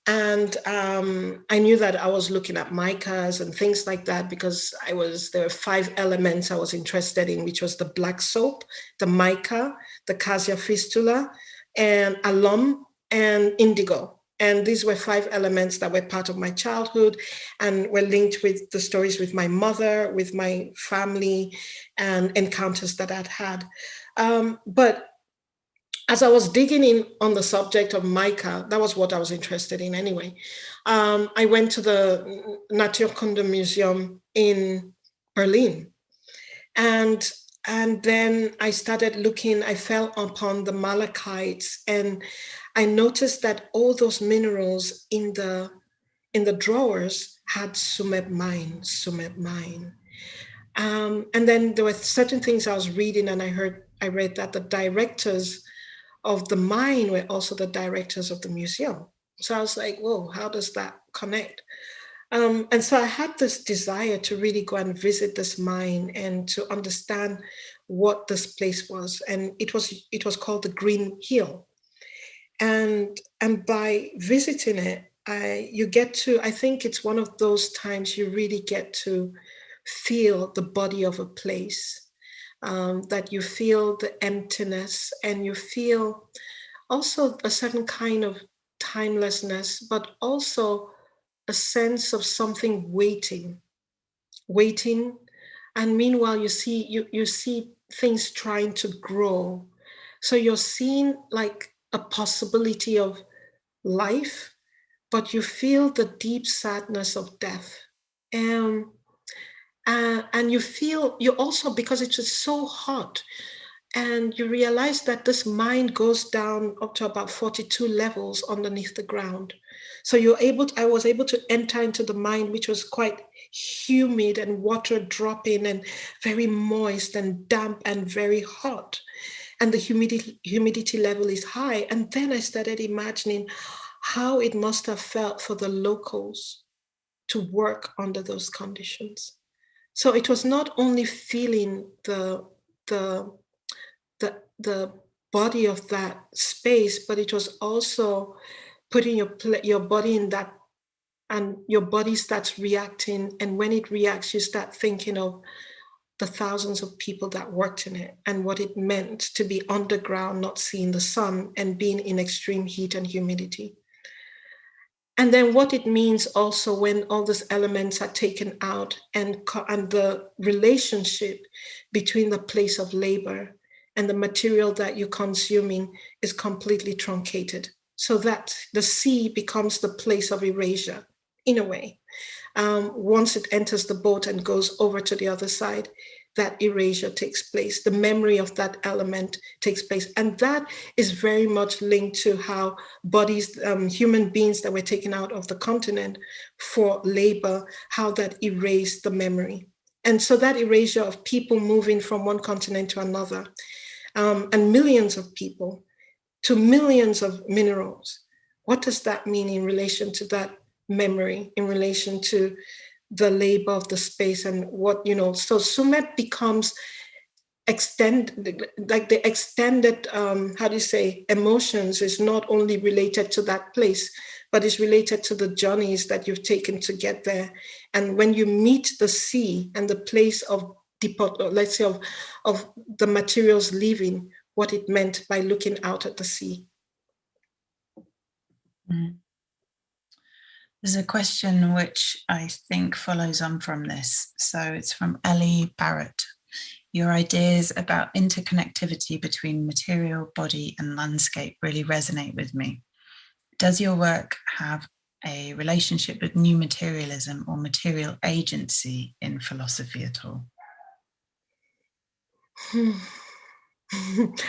And I knew that I was looking at micas and things like that because there were 5 elements I was interested in, which was the black soap, the mica, the cassia fistula, and alum, and indigo. And these were 5 elements that were part of my childhood and were linked with the stories with my mother, with my family, and encounters that I'd had. But as I was digging in on the subject of mica, that was what I was interested in anyway. I went to the Naturkunde Museum in Berlin. And then I started looking, I fell upon the malachites, and I noticed that all those minerals in the drawers had Sumet mine. And then there were certain things I was reading, and I read that the directors of the mine were also the directors of the museum. So I was like, whoa, how does that connect? And so I had this desire to really go and visit this mine and to understand what this place was. And it was called the Green Hill. And by visiting it, I think it's one of those times you really get to feel the body of a place. That you feel the emptiness, and you feel also a certain kind of timelessness, but also a sense of something waiting. And meanwhile, you see things trying to grow. So you're seeing like a possibility of life, but you feel the deep sadness of death. And you also, because it is so hot, and you realize that this mine goes down up to about 42 levels underneath the ground. So I was able to enter into the mine, which was quite humid and water dropping and very moist and damp and very hot. And the humidity level is high. And then I started imagining how it must have felt for the locals to work under those conditions. So it was not only feeling the body of that space, but it was also putting your body in that, and your body starts reacting. And when it reacts, you start thinking of the thousands of people that worked in it and what it meant to be underground, not seeing the sun, and being in extreme heat and humidity. And then what it means also when all these elements are taken out, and the relationship between the place of labor and the material that you're consuming is completely truncated. So that the sea becomes the place of erasure, in a way. Once it enters the boat and goes over to the other side, that erasure takes place. The memory of that element takes place. And that is very much linked to how bodies, human beings that were taken out of the continent for labor, how that erased the memory. And so that erasure of people moving from one continent to another, and millions of people to millions of minerals. What does that mean in relation to that memory, in relation to the labor of the space and what, so Sumet becomes like the extended, emotions is not only related to that place, but it's related to the journeys that you've taken to get there. And when you meet the sea and the place of depot, let's say of the materials leaving, what it meant by looking out at the sea. Mm. There's a question which I think follows on from this. So it's from Ellie Barrett. Your ideas about interconnectivity between material, body, and landscape really resonate with me. Does your work have a relationship with new materialism or material agency in philosophy at all?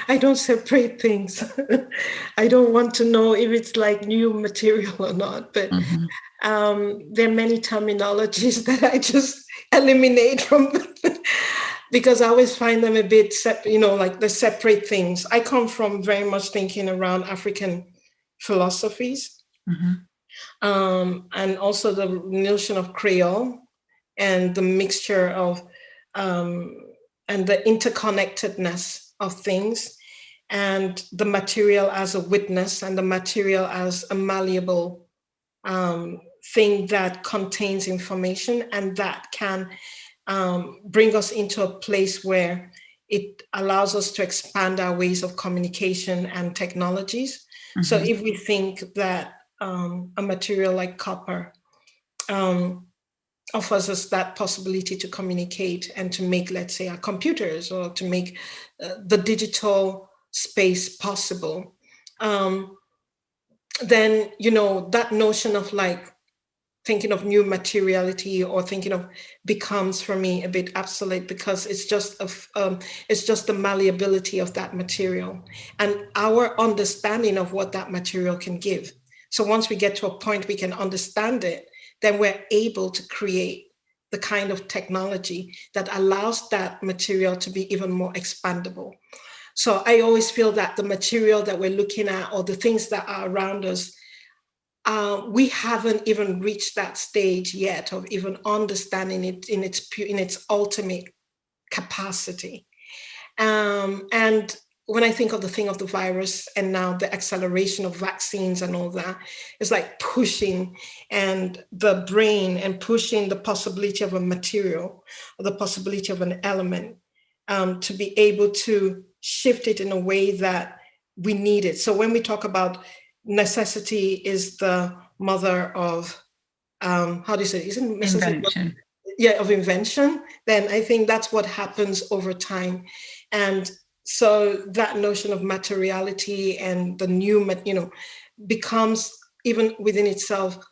I don't separate things. I don't want to know if it's like new material or not, but there are many terminologies that I just eliminate from because I always find them a bit, like the separate things. I come from very much thinking around African philosophies, and also the notion of Creole and the mixture of and the interconnectedness of things, and the material as a witness and the material as a malleable thing that contains information and that can bring us into a place where it allows us to expand our ways of communication and technologies. So if we think that a material like copper offers us that possibility to communicate and to make, let's say, our computers, or to make the digital space possible, then, that notion of like thinking of new materiality or thinking of becomes for me a bit obsolete, because it's just the malleability of that material and our understanding of what that material can give. So once we get to a point we can understand it, then we're able to create the kind of technology that allows that material to be even more expandable. So I always feel that the material that we're looking at, or the things that are around us, we haven't even reached that stage yet of even understanding it in its ultimate capacity. And when I think of the thing of the virus and now the acceleration of vaccines and all that, it's like pushing and the brain and pushing the possibility of a material or the possibility of an element to be able to shift it in a way that we need it. So when we talk about necessity is the mother of, how do you say it? Isn't necessity invention? Yeah, of invention. Then I think that's what happens over time. And so that notion of materiality and the new, becomes even within itself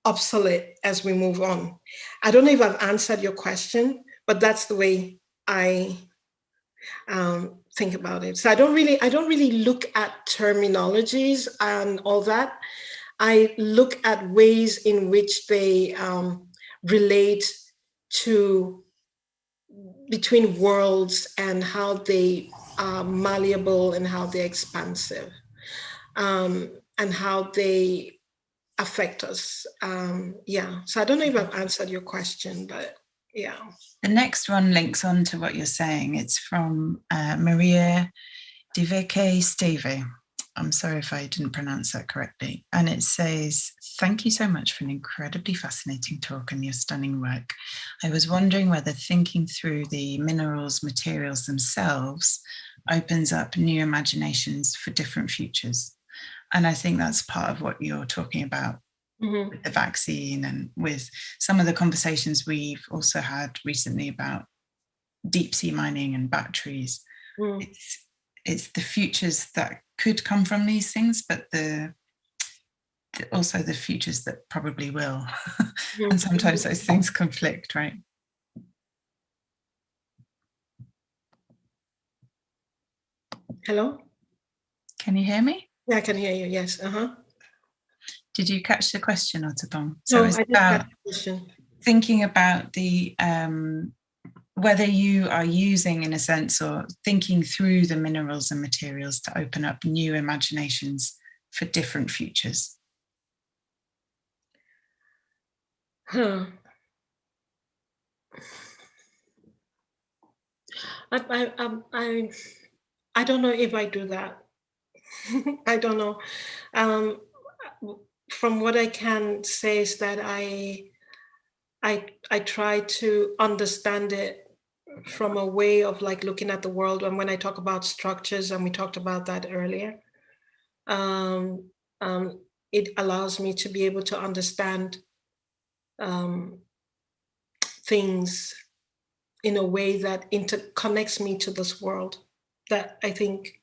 obsolete as we move on. I don't know if I've answered your question, but that's the way I think about it. So I don't really look at terminologies and all that. I look at ways in which they relate to between worlds and how they are malleable and how they're expansive, and how they affect us. So I don't know if I've answered your question, but yeah. The next one links on to what you're saying. It's from Maria Diveke Steve. I'm sorry if I didn't pronounce that correctly. And it says, thank you so much for an incredibly fascinating talk and your stunning work. I was wondering whether thinking through the minerals, materials themselves opens up new imaginations for different futures. And I think that's part of what you're talking about with the vaccine and with some of the conversations we've also had recently about deep sea mining and batteries. It's the futures that could come from these things, but also the futures that probably will. And sometimes those things conflict, right? Hello? Can you hear me? Yeah, I can hear you, yes. Did you catch the question, Otobong? So it's about thinking about the whether you are using, in a sense, or thinking through the minerals and materials to open up new imaginations for different futures. I don't know if I do that. I don't know. from what I can say is that I try to understand it from a way of like looking at the world. And when I talk about structures, and we talked about that earlier, it allows me to be able to understand things in a way that interconnects me to this world. That I think,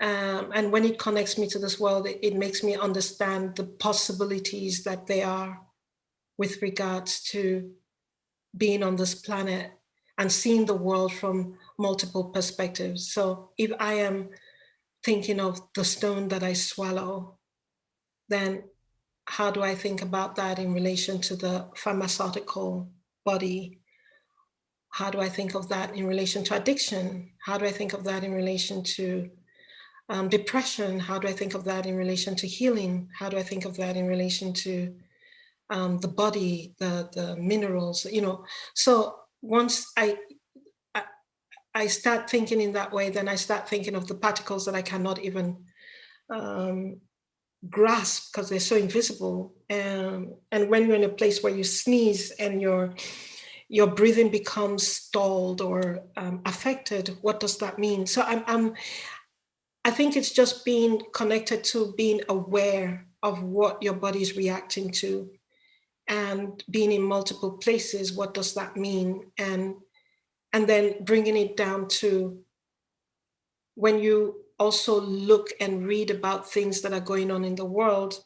and when it connects me to this world, it makes me understand the possibilities that there are with regards to being on this planet and seeing the world from multiple perspectives. So if I am thinking of the stone that I swallow, then how do I think about that in relation to the pharmaceutical body? How do I think of that in relation to addiction? How do I think of that in relation to depression? How do I think of that in relation to healing? How do I think of that in relation to the body, the minerals, So once I start thinking in that way, then I start thinking of the particles that I cannot even grasp because they're so invisible. And when you're in a place where you sneeze and your breathing becomes stalled or affected, what does that mean? So I think it's just being connected to being aware of what your body is reacting to, and being in multiple places. What does that mean? And then bringing it down to when you also look and read about things that are going on in the world,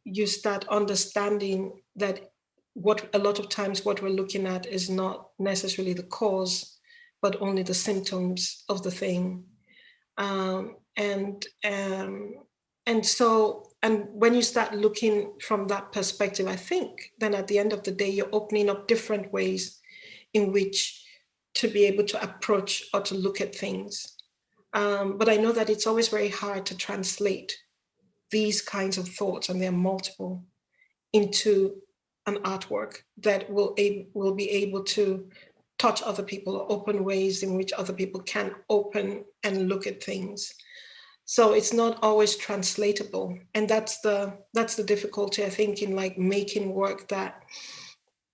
you start understanding that what a lot of times what we're looking at is not necessarily the cause, but only the symptoms of the thing. And when you start looking from that perspective, I think then at the end of the day, you're opening up different ways in which to be able to approach or to look at things. But I know that it's always very hard to translate these kinds of thoughts, and they're multiple, into an artwork that will be able to touch other people or open ways in which other people can open and look at things. So it's not always translatable. And that's the difficulty, I think, in like making work that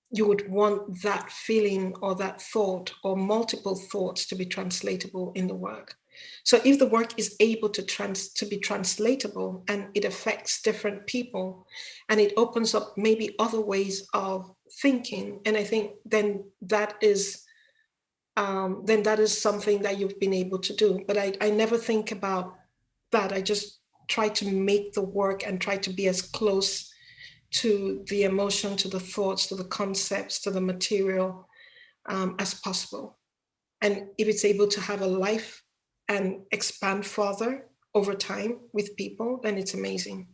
you would want that feeling or that thought or multiple thoughts to be translatable in the work. So if the work is able to be translatable and it affects different people and it opens up maybe other ways of thinking, and I think then that is something that you've been able to do. But I never think about that. I just try to make the work and try to be as close to the emotion, to the thoughts, to the concepts, to the material as possible. And if it's able to have a life and expand further over time with people, then it's amazing.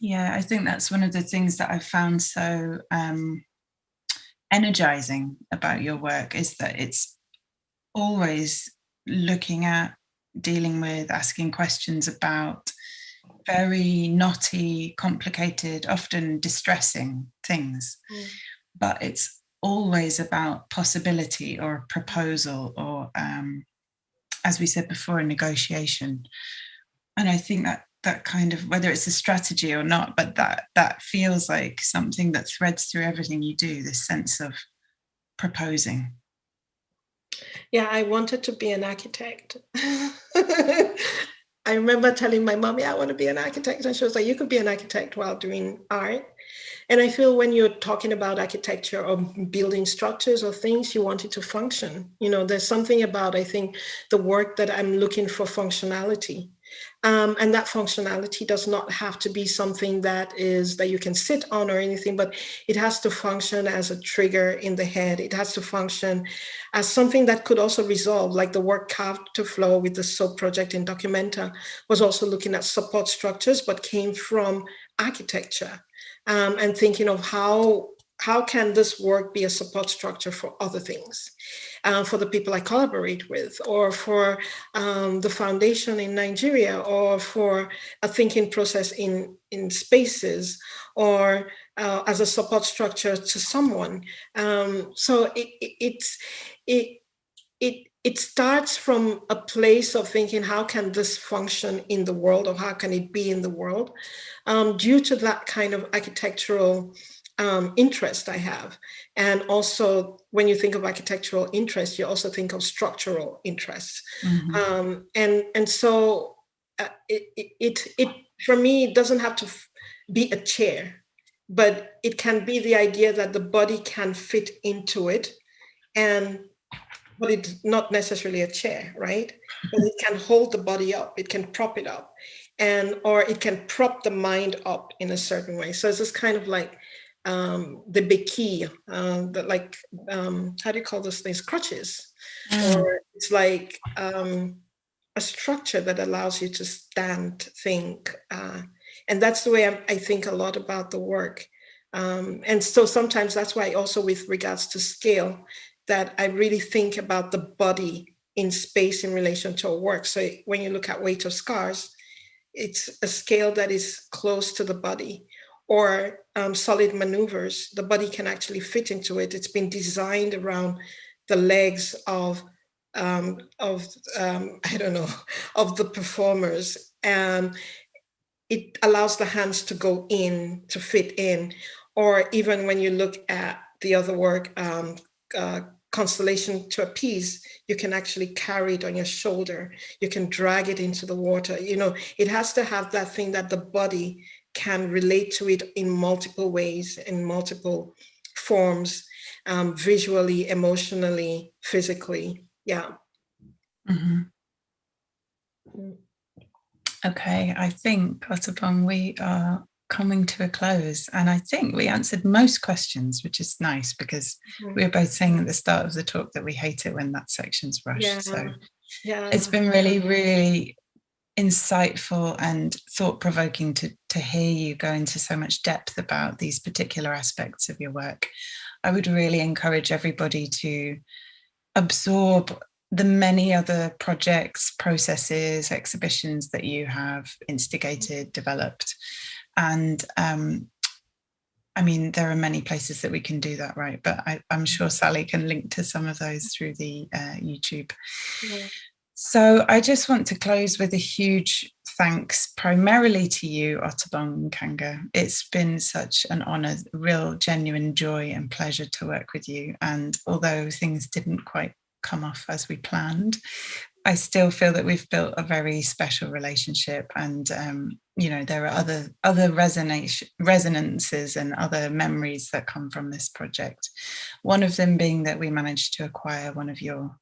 Yeah, I think that's one of the things that I found so energizing about your work, is that it's always looking at, dealing with, asking questions about very knotty, complicated, often distressing things. But it's always about possibility or a proposal or, as we said before, a negotiation. And I think that kind of, whether it's a strategy or not, but that feels like something that threads through everything you do, this sense of proposing. Yeah, I wanted to be an architect. I remember telling my mom, I want to be an architect. And she was like, you could be an architect while doing art. And I feel when you're talking about architecture or building structures or things, you want it to function. There's something about, I think, the work that I'm looking for functionality. And that functionality does not have to be something that you can sit on or anything, but it has to function as a trigger in the head. It has to function as something that could also resolve, like the work Carved to Flow with the SOAP project in Documenta was also looking at support structures, but came from architecture, and thinking of how can this work be a support structure for other things, for the people I collaborate with, or for the foundation in Nigeria, or for a thinking process in spaces, or as a support structure to someone. So it starts from a place of thinking, how can this function in the world, or how can it be in the world, due to that kind of architectural interest I have. And also, when you think of architectural interest, you also think of structural interests. And so it for me, it doesn't have to be a chair, but it can be the idea that the body can fit into it, but it's not necessarily a chair, right? But it can hold the body up, it can prop it up, or it can prop the mind up in a certain way. So it's this kind of like the béquille, how do you call those things? Crutches. Or it's like a structure that allows you to stand, think. And that's the way I think a lot about the work. And so sometimes that's why also with regards to scale, that I really think about the body in space in relation to a work. So when you look at Weight of Scars, it's a scale that is close to the body. Or Solid Maneuvers, the body can actually fit into it. It's been designed around the legs of the performers. And it allows the hands to go in, to fit in. Or even when you look at the other work, Constellation to Appease, you can actually carry it on your shoulder. You can drag it into the water. It has to have that thing that the body can relate to it in multiple ways, in multiple forms, visually, emotionally, physically. Yeah. Okay, I think, Otobong, we are coming to a close, and I think we answered most questions, which is nice, because we were both saying at the start of the talk that we hate it when that section's rushed. So it's been really, really insightful and thought-provoking to hear you go into so much depth about these particular aspects of your work. I would really encourage everybody to absorb the many other projects, processes, exhibitions that you have instigated, developed. And I mean, there are many places that we can do that, right? But I'm sure Sally can link to some of those through the YouTube. Yeah. So I just want to close with a huge thanks primarily to you, Otobong Nkanga. It's been such an honour, real genuine joy and pleasure to work with you. And although things didn't quite come off as we planned, I still feel that we've built a very special relationship. And, there are other resonances and other memories that come from this project. One of them being that we managed to acquire one of your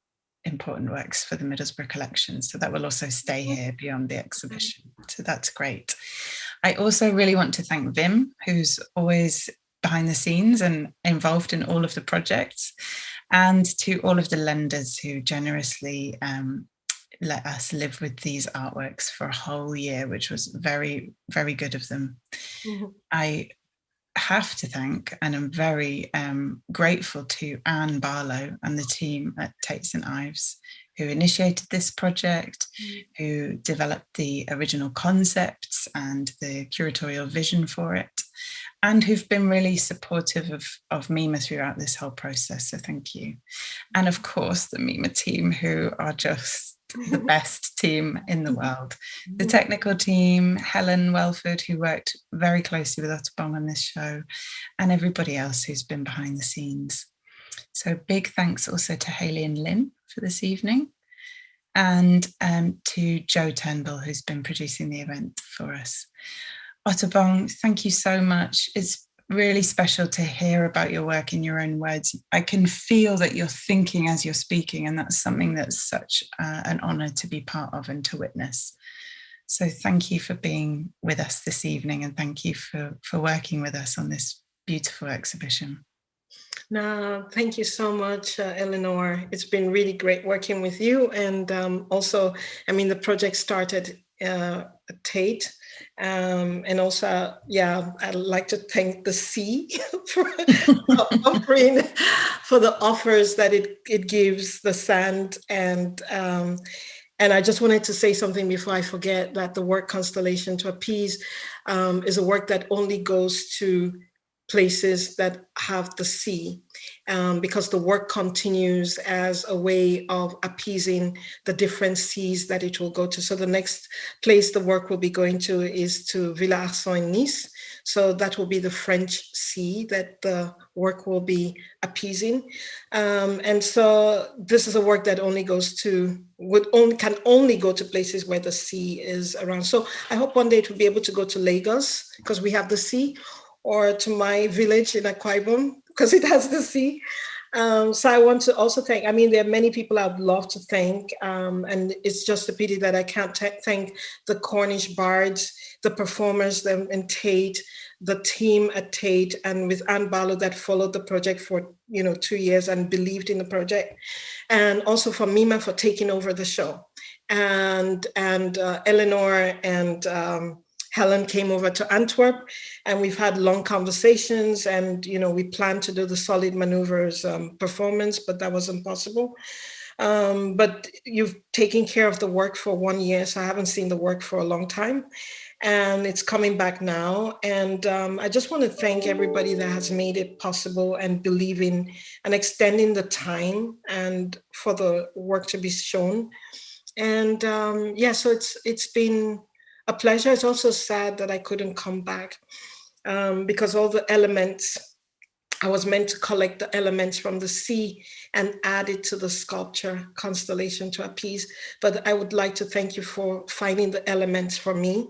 important works for the Middlesbrough collection. So that will also stay here beyond the exhibition. So that's great. I also really want to thank Vim, who's always behind the scenes and involved in all of the projects, and to all of the lenders who generously let us live with these artworks for a whole year, which was very, very good of them. I have to thank, and I'm very grateful to Anne Barlow and the team at Tate St. Ives, who initiated this project, who developed the original concepts and the curatorial vision for it, and who've been really supportive of MIMA throughout this whole process. So thank you. And of course, the MIMA team, who are just the best team in the world. The technical team, Helen, Welford, who worked very closely with Otobong on this show, and everybody else who's been behind the scenes. So big thanks also to Haley and Lynn for this evening, and to Joe Turnbull, who's been producing the event for us. Otobong, thank you so much. It's really special to hear about your work in your own words. I can feel that you're thinking as you're speaking, and that's something that's such an honour to be part of and to witness. So thank you for being with us this evening, and thank you for working with us on this beautiful exhibition. No, thank you so much, Elinor. It's been really great working with you. And also, I mean, the project started at Tate. And also, I'd like to thank the sea for the offers that it gives, the sand. And I just wanted to say something before I forget, that the work Constellation to Appease is a work that only goes to places that have the sea. because the work continues as a way of appeasing the different seas that it will go to. So the next place the work will be going to is to Villa-Arson in Nice. So that will be the French sea that the work will be appeasing. And so this is a work that can only go to places where the sea is around. So I hope one day it will be able to go to Lagos because we have the sea, or to my village in Akwa Ibom because it has the sea. So I want to also thank, there are many people I'd love to thank, and it's just a pity that I can't thank the Cornish bards, the performers in Tate, the team at Tate, and with Anne Barlow that followed the project for 2 years and believed in the project, and also for MIMA for taking over the show, and Elinor and Helen came over to Antwerp, and we've had long conversations, and we planned to do the Solid Maneuvers performance, but that wasn't possible. But you've taken care of the work for 1 year, so I haven't seen the work for a long time, and it's coming back now. And I just want to thank everybody that has made it possible and believing and extending the time and for the work to be shown. And so it's been a pleasure. It's also sad that I couldn't come back because all the elements, I was meant to collect the elements from the sea and add it to the sculpture constellation to appease. But I would like to thank you for finding the elements for me,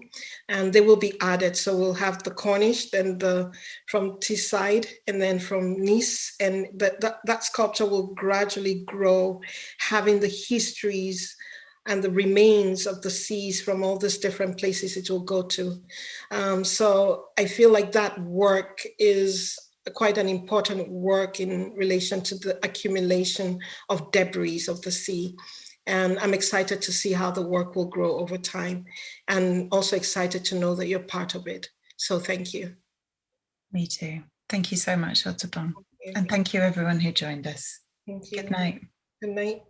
and they will be added. So we'll have the Cornish, then from Teesside, and then from Nice, and that sculpture will gradually grow, having the histories and the remains of the seas from all these different places it will go to. So I feel like that work is quite an important work in relation to the accumulation of debris of the sea. And I'm excited to see how the work will grow over time, and also excited to know that you're part of it. So thank you. Me too. Thank you so much, Otobong. And thank you everyone who joined us. Thank you. Good night. Good night.